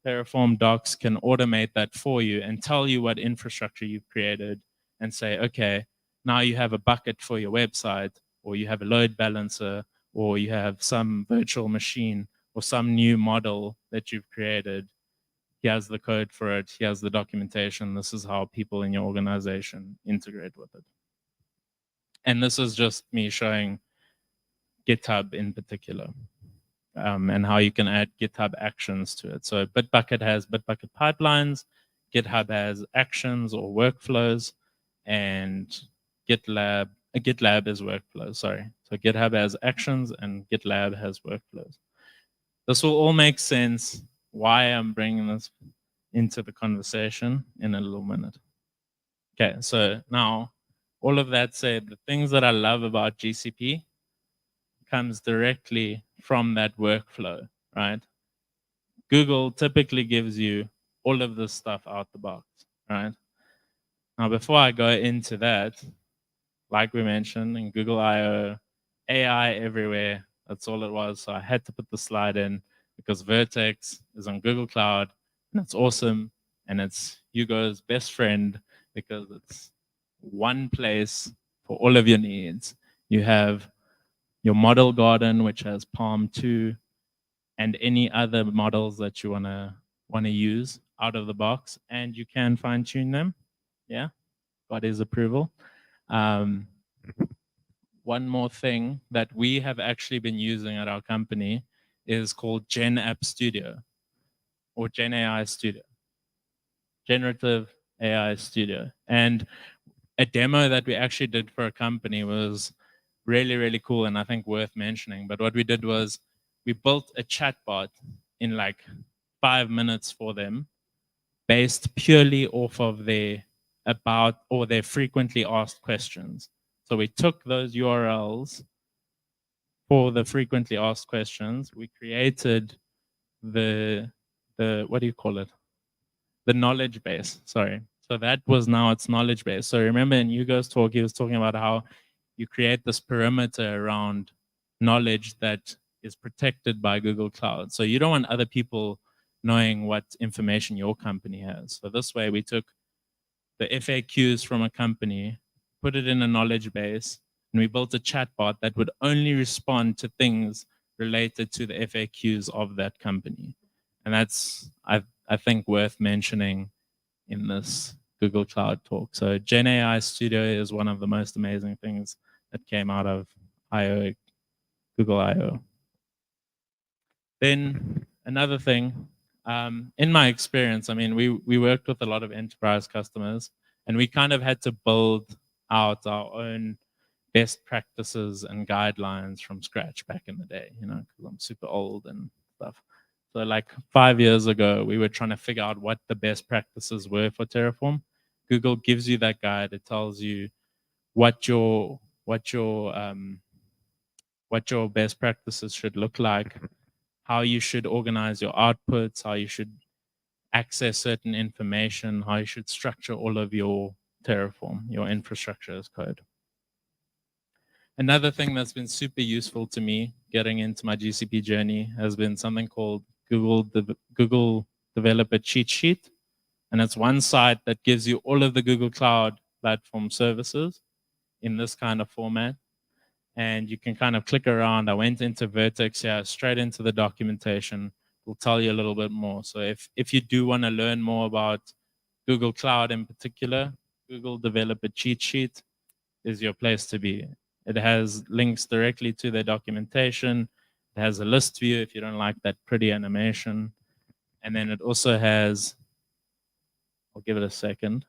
Terraform docs can automate that for you and tell you what infrastructure you've created and say, okay, now you have a bucket for your website, or you have a load balancer, or you have some virtual machine or some new model that you've created. Here's the code for it. Here's the documentation. This is how people in your organization integrate with it. And this is just me showing GitHub in particular, and how you can add GitHub actions to it. So Bitbucket has Bitbucket pipelines, GitHub has actions or workflows, and GitLab is workflows, sorry. So GitHub has actions and GitLab has workflows. This will all make sense why I'm bringing this into the conversation in a little minute. Okay, so now all of that said, the things that I love about GCP comes directly from that workflow, right? Google typically gives you all of this stuff out the box, right? Now, before I go into that, like we mentioned in Google I/O, AI everywhere, that's all it was. So I had to put the slide in because Vertex is on Google Cloud, and it's awesome, and it's Hugo's best friend because it's one place for all of your needs. You have your model garden, which has Palm 2, and any other models that you wanna use out of the box, and you can fine tune them. Yeah, got his approval. One more thing that we have actually been using at our company is called Gen App Studio or Gen AI Studio, Generative AI Studio. And a demo that we actually did for a company was really, really cool and I think worth mentioning. But what we did was we built a chatbot in like 5 minutes for them based purely off of their about or their frequently asked questions. So we took those URLs for the frequently asked questions. We created the what do you call it? The knowledge base, sorry. So that was now its knowledge base. So remember in Hugo's talk, he was talking about how you create this perimeter around knowledge that is protected by Google Cloud. So you don't want other people knowing what information your company has. So this way we took the FAQs from a company, put it in a knowledge base, and we built a chatbot that would only respond to things related to the FAQs of that company. And that's, I think, worth mentioning in this Google Cloud talk. So Gen AI Studio is one of the most amazing things that came out of I/O, Google I/O. Then another thing, in my experience, I mean, we worked with a lot of enterprise customers, and we kind of had to build out our own best practices and guidelines from scratch back in the day, you know, because I'm super old and stuff. So like 5 years ago, we were trying to figure out what the best practices were for Terraform. Google gives you that guide. It tells you what your best practices should look like, how you should organize your outputs, how you should access certain information, how you should structure all of your Terraform, your infrastructure as code. Another thing that's been super useful to me getting into my GCP journey has been something called Google Developer Cheat Sheet. And it's one site that gives you all of the Google Cloud Platform services in this kind of format. And you can kind of click around. I went into Vertex here, straight into the documentation. We'll tell you a little bit more. So if you do want to learn more about Google Cloud in particular, Google Developer Cheat Sheet is your place to be. It has links directly to their documentation. It has a list view if you don't like that pretty animation. And then it also has, I'll give it a second.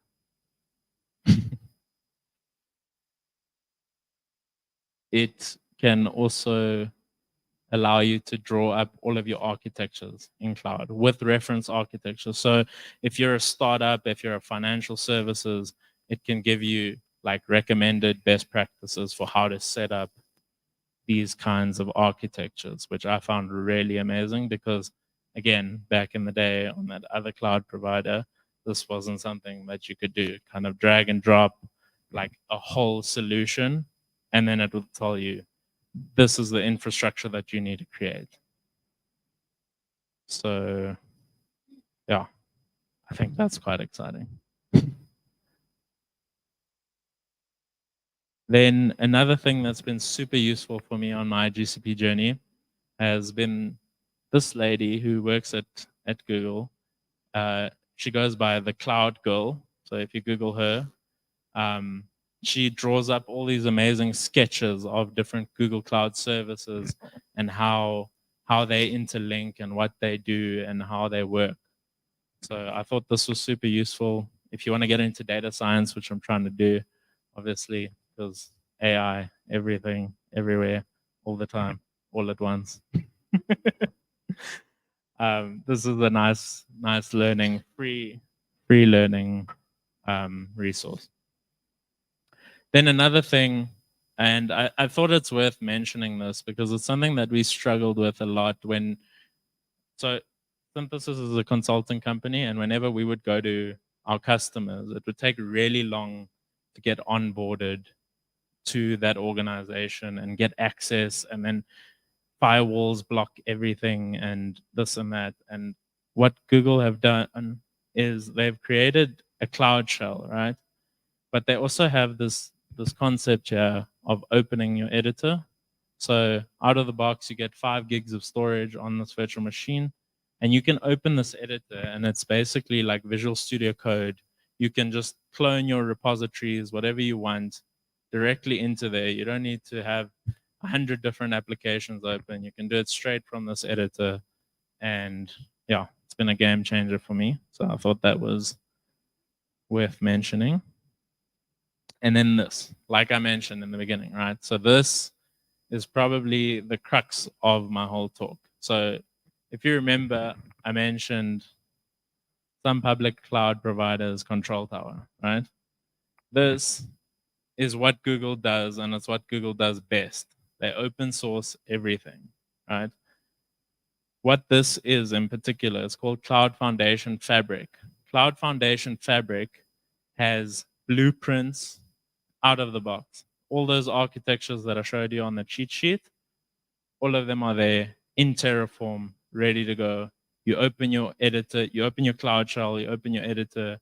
It can also allow you to draw up all of your architectures in cloud with reference architecture. So if you're a startup, if you're a financial services, it can give you like recommended best practices for how to set up these kinds of architectures, which I found really amazing because, again, back in the day on that other cloud provider, this wasn't something that you could do. Kind of drag and drop like a whole solution, and then it will tell you, this is the infrastructure that you need to create. So, yeah, I think that's quite exciting. Then another thing that's been super useful for me on my GCP journey has been this lady who works at Google. She goes by the Cloud Girl. So if you Google her, she draws up all these amazing sketches of different Google Cloud services and how they interlink and what they do and how they work. So I thought this was super useful. If you want to get into data science, which I'm trying to do, obviously, because AI, everything, everywhere, all the time, all at once. This is a nice learning, free learning resource. Then another thing, and I thought it's worth mentioning this because it's something that we struggled with a lot when, so Synthesis is a consulting company, and whenever we would go to our customers, it would take really long to get onboarded to that organization and get access, and then firewalls block everything and this and that. And what Google have done is they've created a cloud shell, right? But they also have this concept here of opening your editor. So out of the box, you get 5 gigs of storage on this virtual machine, and you can open this editor, and it's basically like Visual Studio Code. You can just clone your repositories, whatever you want, directly into there. You don't need to have 100 different applications open. You can do it straight from this editor. And yeah, it's been a game changer for me. So I thought that was worth mentioning. And then this, like I mentioned in the beginning, right? So this is probably the crux of my whole talk. So if you remember, I mentioned some public cloud providers control tower, right? This is what Google does, and it's what Google does best. They open source everything, right? What this is in particular is called Cloud Foundation Fabric. Cloud Foundation Fabric has blueprints out of the box. All those architectures that I showed you on the cheat sheet, all of them are there in Terraform, ready to go. You open your editor, you open your Cloud Shell, you open your editor,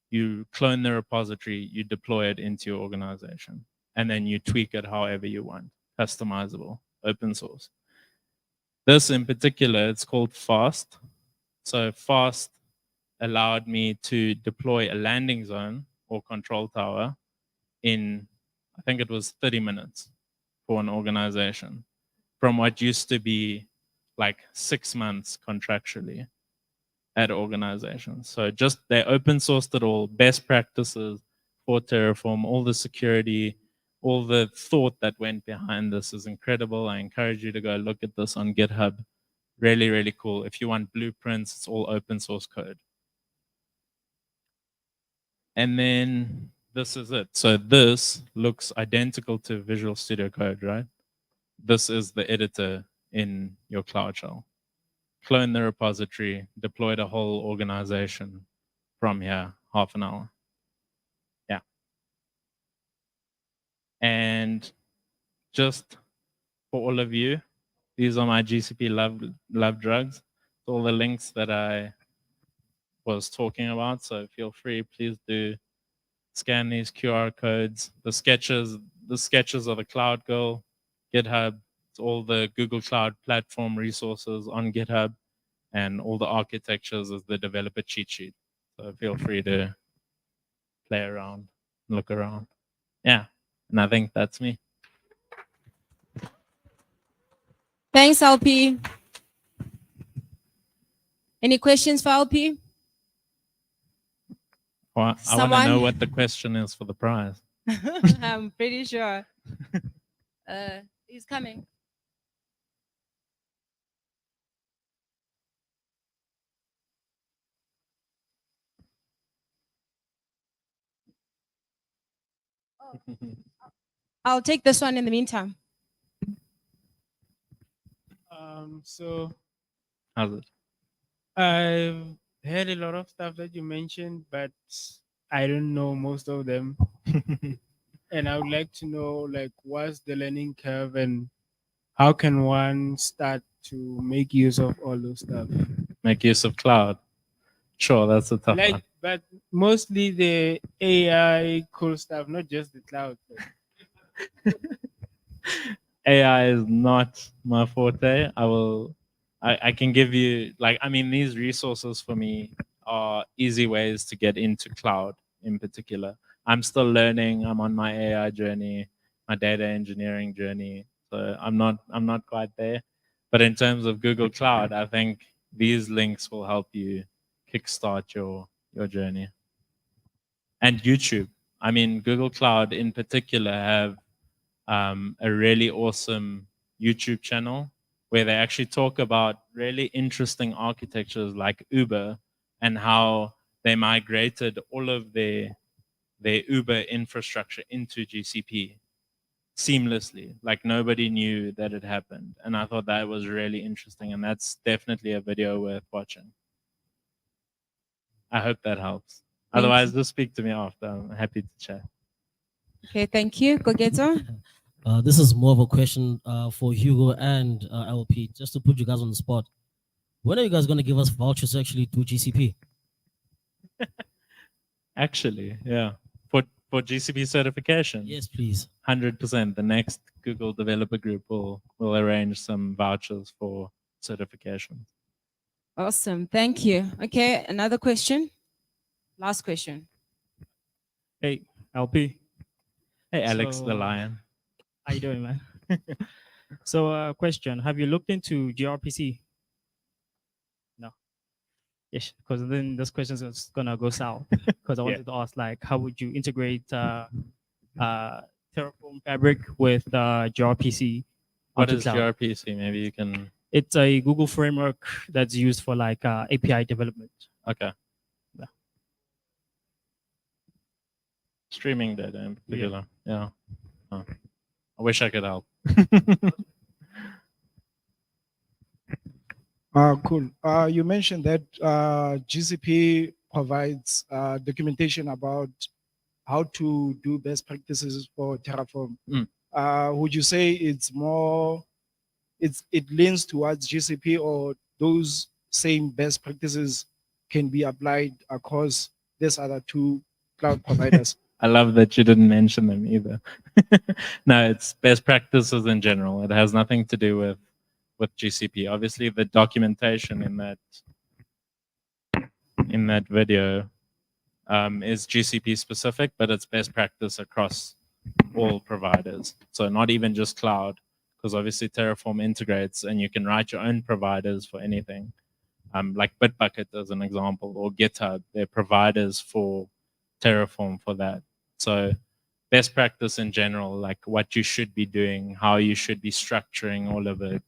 you clone the repository, you deploy it into your organization, and then you tweak it however you want. Customizable, open source. This in particular, it's called FAST. So FAST allowed me to deploy a landing zone or control tower in, I think it was 30 minutes for an organization, from what used to be like 6 months contractually at organizations. So just they open sourced it all, best practices for Terraform, all the security, all the thought that went behind this is incredible. I encourage you to go look at this on GitHub. Really, really cool. If you want blueprints, it's all open source code. And then this is it. So this looks identical to Visual Studio Code, right? This is the editor in your Cloud Shell. Clone the repository, deploy the whole organization from here, half an hour. Yeah. And just for all of you, these are my GCP love drugs. All the links that I was talking about. So feel free, please do scan these QR codes. The sketches of the Cloud Girl, GitHub, it's all the Google Cloud Platform resources on GitHub, and all the architectures is the developer cheat sheet. So feel free to play around, look around. Yeah, and I think that's me. Thanks, LP. Any questions for LP? Well, I want to Someone? know what the question is for the prize. I'm pretty sure. He's coming. I'll take this one in the meantime. So How's it? I've heard a lot of stuff that you mentioned, but I don't know most of them. And I would like to know, like, what's the learning curve and how can one start to make use of all those stuff? Make use of cloud. Sure, that's a tough one. But mostly the AI cool stuff, not just the cloud. AI is not my forte. I can give you, like, I mean, these resources for me are easy ways to get into cloud in particular. I'm still learning. I'm on my AI journey, my data engineering journey. So I'm not quite there. But in terms of Google Cloud, I think these links will help you kickstart your journey. And YouTube. I mean, Google Cloud in particular have a really awesome YouTube channel where they actually talk about really interesting architectures like Uber and how they migrated all of their Uber infrastructure into GCP seamlessly. Like nobody knew that it happened. And I thought that was really interesting. And that's definitely a video worth watching. I hope that helps. Thank Otherwise, you. just speak to me after. I'm happy to chat. Okay, thank you. Gogeto. This is more of a question for Hugo and LP, just to put you guys on the spot. When are you guys going to give us vouchers to actually do GCP? Actually, yeah. For GCP certification. Yes, please. 100%. The next Google developer group will arrange some vouchers for certification. Awesome. Thank you. Okay, another question. Last question. Hey, LP. Hey, Alex So, the Lion. How you doing, man? So, question: have you looked into gRPC? No. Yes, because then this question is gonna go south. Because I wanted to ask, like, how would you integrate Terraform Fabric with gRPC? What onto is cloud? gRPC? Maybe you can. It's a Google framework that's used for like API development. Okay. Yeah. Streaming data in particular. Yeah. Oh. I wish I could help. Cool. You mentioned that GCP provides documentation about how to do best practices for Terraform. Would you say it's more, it leans towards GCP, or those same best practices can be applied across these other two cloud providers? I love that you didn't mention them either. No, it's best practices in general. It has nothing to do with GCP. Obviously, the documentation in that in that video is GCP specific, but it's best practice across all providers. So not even just cloud, because obviously Terraform integrates and you can write your own providers for anything. Like Bitbucket as an example, or GitHub, they're providers for Terraform for that. So best practice in general, like what you should be doing, how you should be structuring all of it,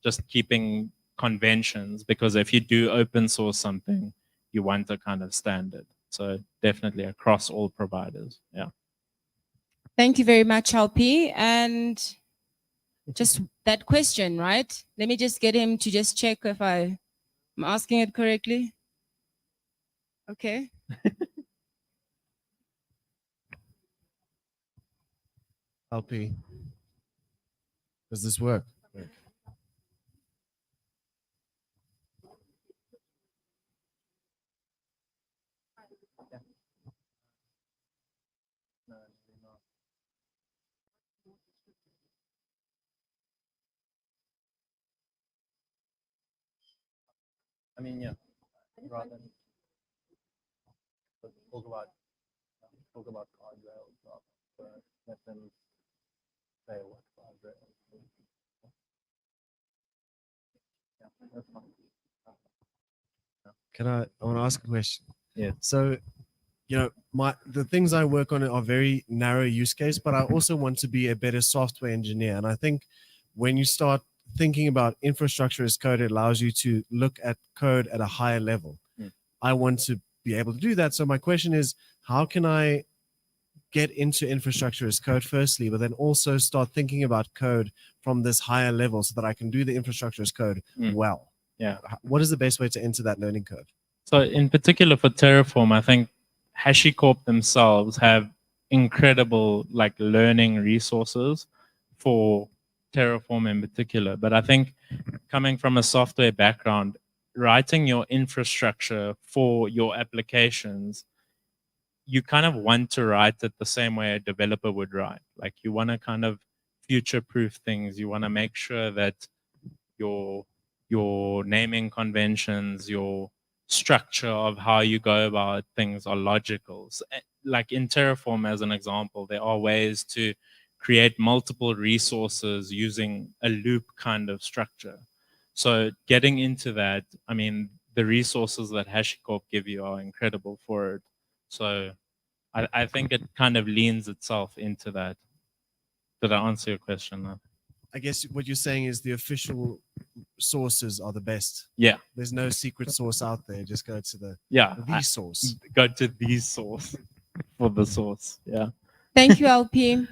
just keeping conventions, because if you do open source something, you want a kind of standard. So definitely across all providers. Yeah. Thank you very much, LP. And just that question, right? Let me just get him to just check if I'm asking it correctly. Okay. LP. Does this work? I mean, yeah. Rather than talk about guardrails, let them say what guardrails. Yeah, that's fine. I want to ask a question. Yeah. So, the things I work on are very narrow use case, but I also want to be a better software engineer. And I think when you start thinking about infrastructure as code, it allows you to look at code at a higher level. I want to be able to do that. So my question is, how can I get into infrastructure as code firstly, but then also start thinking about code from this higher level so that I can do the infrastructure as code well? Yeah. What is the best way to enter that learning curve? So in particular for Terraform, I think HashiCorp themselves have incredible like learning resources for Terraform in particular. But I think coming from a software background, writing your infrastructure for your applications, you kind of want to write it the same way a developer would write. Like you want to kind of future-proof things. You want to make sure that your naming conventions, your structure of how you go about things are logical. So, like in Terraform, as an example, there are ways to create multiple resources using a loop kind of structure. So getting into that, I mean, the resources that HashiCorp give you are incredible for it. So I think it kind of leans itself into that. Did I answer your question now? I guess what you're saying is the official sources are the best. Yeah. There's no secret source out there. Just go to the source. Go to the source for the source. Yeah. Thank you, LP.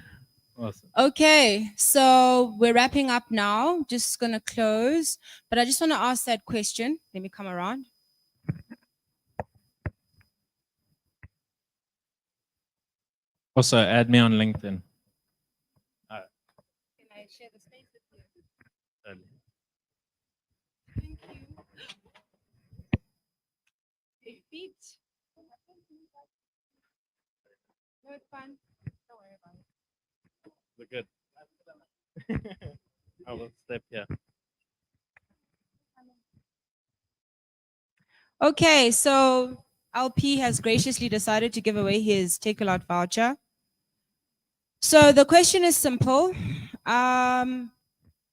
Awesome. Okay, so we're wrapping up now. Just gonna close, but I just want to ask that question. Let me come around. Also, add me on LinkedIn. Can I share the space with you? Totally. Thank you. Big feet. No, it's fine. Don't worry about it. We're good. I will step here. Okay, so LP has graciously decided to give away his Take A Lot voucher. So the question is simple.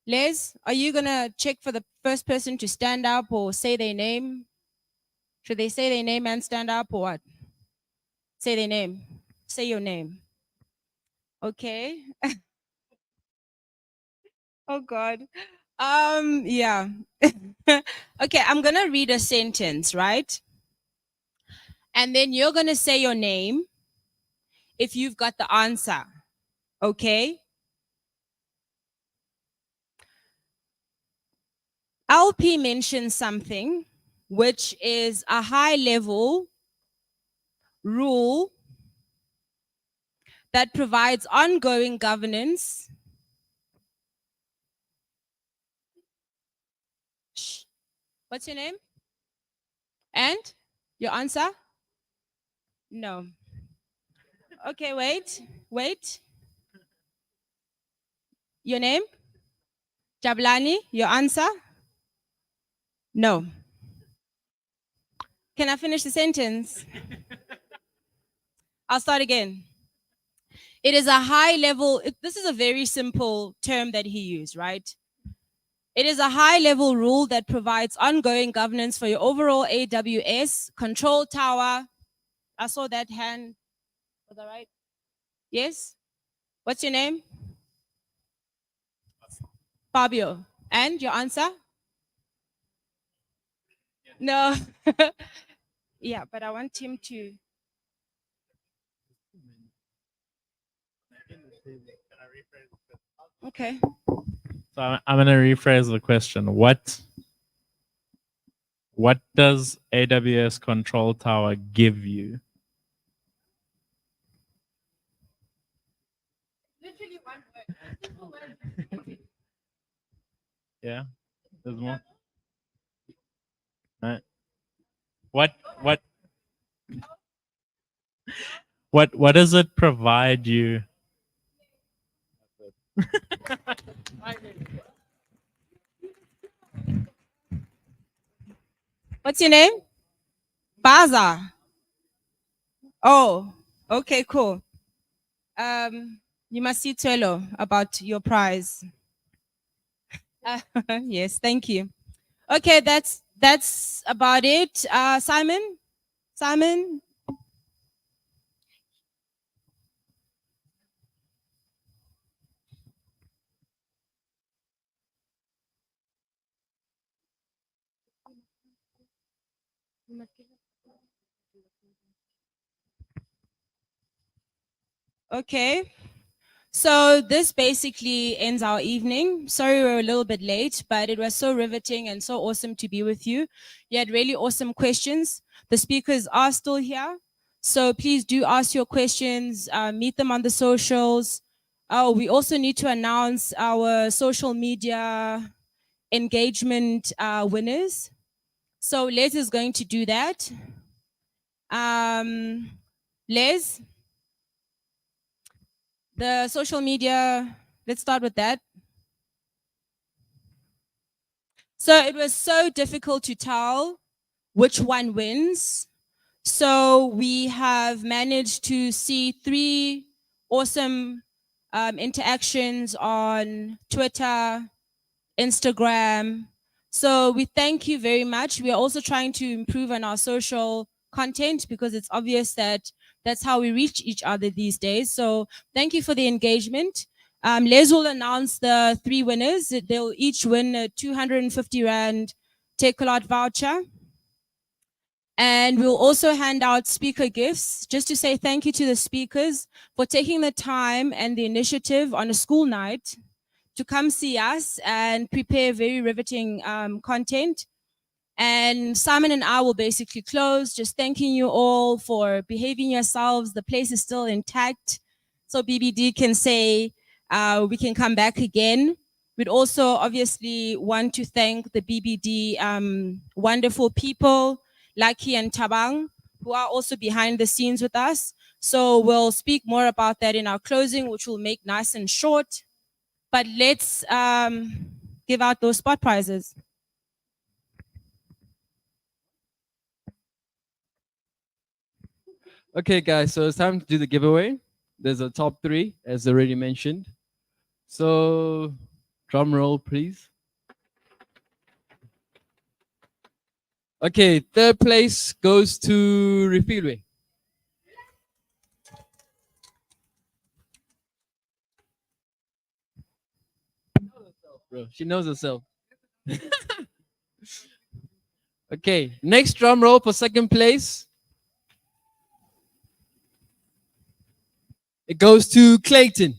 Les, are you gonna check for the first person to stand up or say their name? Should they say their name and stand up or what? Say their name. Say your name. Okay. Oh God. Yeah. Okay, I'm gonna read a sentence, right? And then you're gonna say your name if you've got the answer. Okay? LP mentioned something which is a high level rule that provides ongoing governance. Shh. What's your name? And your answer? No. Okay, wait. Your name? Jabulani, your answer? No. Can I finish the sentence? I'll start again. It is a high level, this is a very simple term that he used, right? It is a high level rule that provides ongoing governance for your overall AWS control tower. I saw that hand. Was that right? Yes? What's your name? Fabio. And your answer? No. Yeah, but I want him to. Okay. So I'm going to rephrase the question. What does AWS Control Tower give you? Literally one word. Yeah, there's more. Right. What does it provide you? What's your name? Baza. Oh, okay, cool. You must see Twelo about your prize. Yes, thank you. Okay, that's about it. Simon? Simon? Okay. So this basically ends our evening. Sorry we're a little bit late, but it was so riveting and so awesome to be with you. You had really awesome questions. The speakers are still here. So please do ask your questions, meet them on the socials. Oh, we also need to announce our social media engagement winners. So Les is going to do that. Les, the social media, let's start with that. So it was so difficult to tell which one wins. So we have managed to see 3 awesome interactions on Twitter, Instagram. So we thank you very much. We are also trying to improve on our social content because it's obvious that that's how we reach each other these days. So thank you for the engagement. Les will announce the 3 winners. They'll each win a 250 Rand Takealot voucher. And we'll also hand out speaker gifts just to say thank you to the speakers for taking the time and the initiative on a school night to come see us and prepare very riveting content. And Simon and I will basically close, just thanking you all for behaving yourselves. The place is still intact. So BBD can say we can come back again. We'd also obviously want to thank the BBD wonderful people, Lucky and Tabang, who are also behind the scenes with us. So we'll speak more about that in our closing, which will make nice and short. But let's give out those spot prizes. Okay, guys, so it's time to do the giveaway. There's a top 3, as already mentioned. So, drum roll, please. Okay, 3rd place goes to Refilwe. Bro, she knows herself. Okay, next drum roll for 2nd place. It goes to Clayton.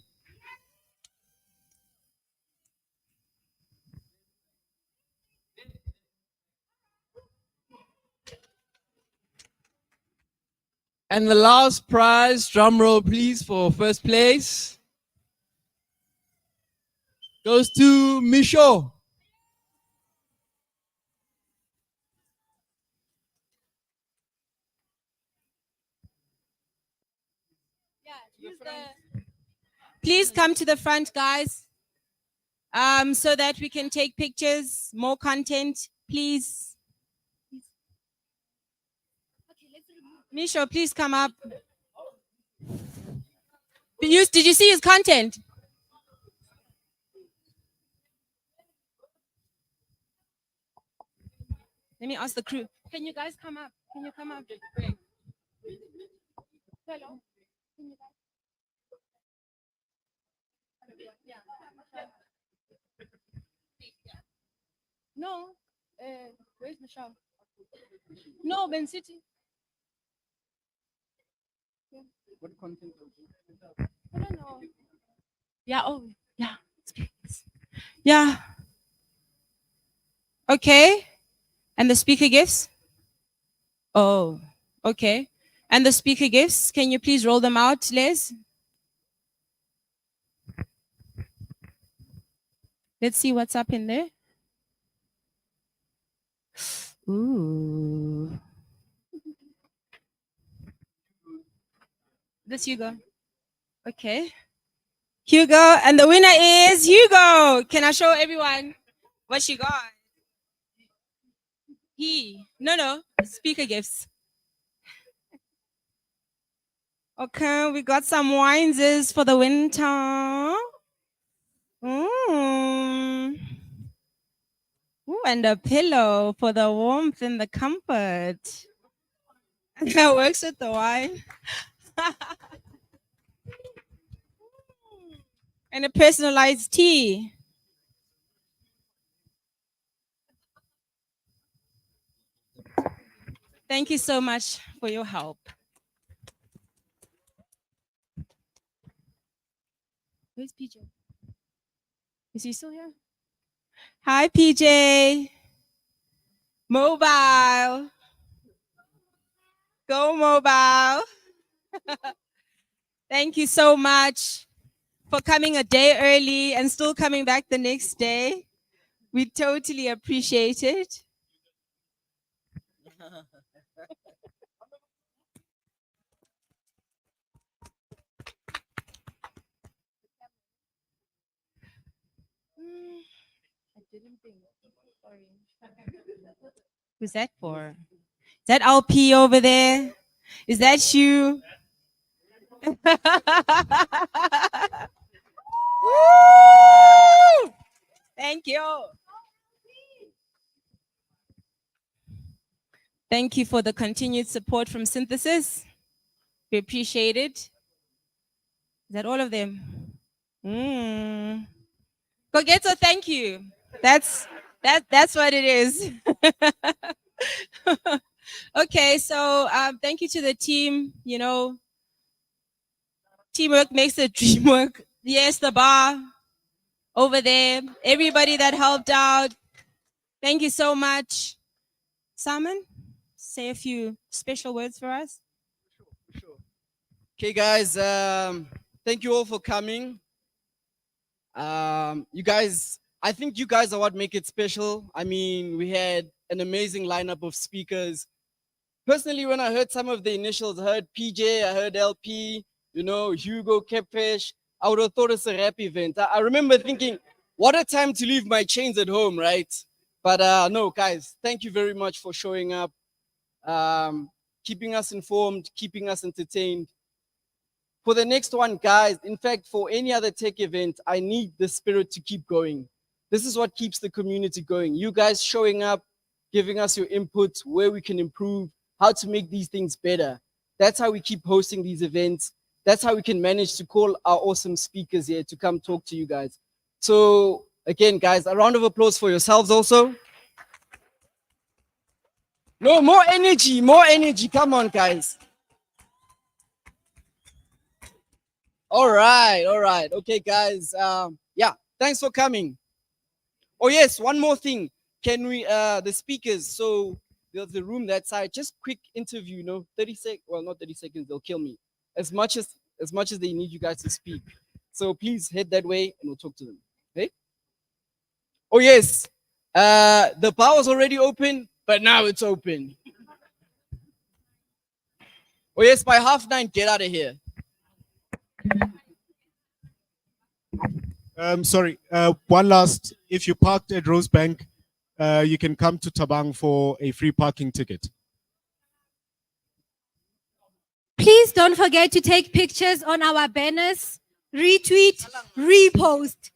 And the last prize, drum roll please, for 1st place, goes to Michaud. Please come to the front, guys, so that we can take pictures, more content, please. Misho, please come up. Did you see his content? Let me ask the crew. Can you guys come up? Can you come up? Hello. Can you guys? No. Where's Michelle? No, Ben City. What content? I don't know. Yeah. Oh, yeah. Yeah. Okay. And the speaker gifts? Oh, okay. And the speaker gifts, can you please roll them out, Les? Let's see what's up in there. Ooh. This Hugo. Okay. Hugo, and the winner is Hugo. Can I show everyone what she got? No, speaker gifts. Okay, we got some wines for the winter. Ooh, and a pillow for the warmth and the comfort. That works with the wine. And a personalized tea. Thank you so much for your help. Where's PJ? Is he still here? Hi, PJ. Mobile. Go mobile. Thank you so much for coming a day early and still coming back the next day. We totally appreciate it. Who's that for? Is that LP over there? Is that you? Woo! Thank you. Thank you for the continued support from Synthesis. We appreciate it. Is that all of them? Gogeto, thank you. That's what it is. Okay, so thank you to the team. You know, teamwork makes the dream work. Yes, the bar over there. Everybody that helped out. Thank you so much. Simon, say a few special words for us. Okay, guys. Thank you all for coming. You guys, I think you guys are what make it special. I mean, we had an amazing lineup of speakers. Personally, when I heard some of the initials, I heard PJ, I heard LP, you know, Hugo, Kepesh, I would have thought it's a rap event. I remember thinking, what a time to leave my chains at home, right? But no, guys, thank you very much for showing up, keeping us informed, keeping us entertained. For the next one, guys, in fact, for any other tech event, I need the spirit to keep going. This is what keeps the community going. You guys showing up, giving us your input, where we can improve, how to make these things better. That's how we keep hosting these events. That's how we can manage to call our awesome speakers here to come talk to you guys. So again, guys, a round of applause for yourselves also. No, more energy, more energy. Come on, guys. All right. Okay, guys. Yeah, thanks for coming. Oh yes, one more thing. Can we, the speakers, so the room that side, just quick interview, you know, 30 seconds, well, not 30 seconds, they'll kill me. As much as they need you guys to speak. So please head that way and we'll talk to them. Okay? Oh yes, the bar was already open, but now it's open. Oh yes, by 9:30, get out of here. Sorry, one last, if you parked at Rosebank, you can come to Tabang for a free parking ticket. Please don't forget to take pictures on our banners, retweet, repost.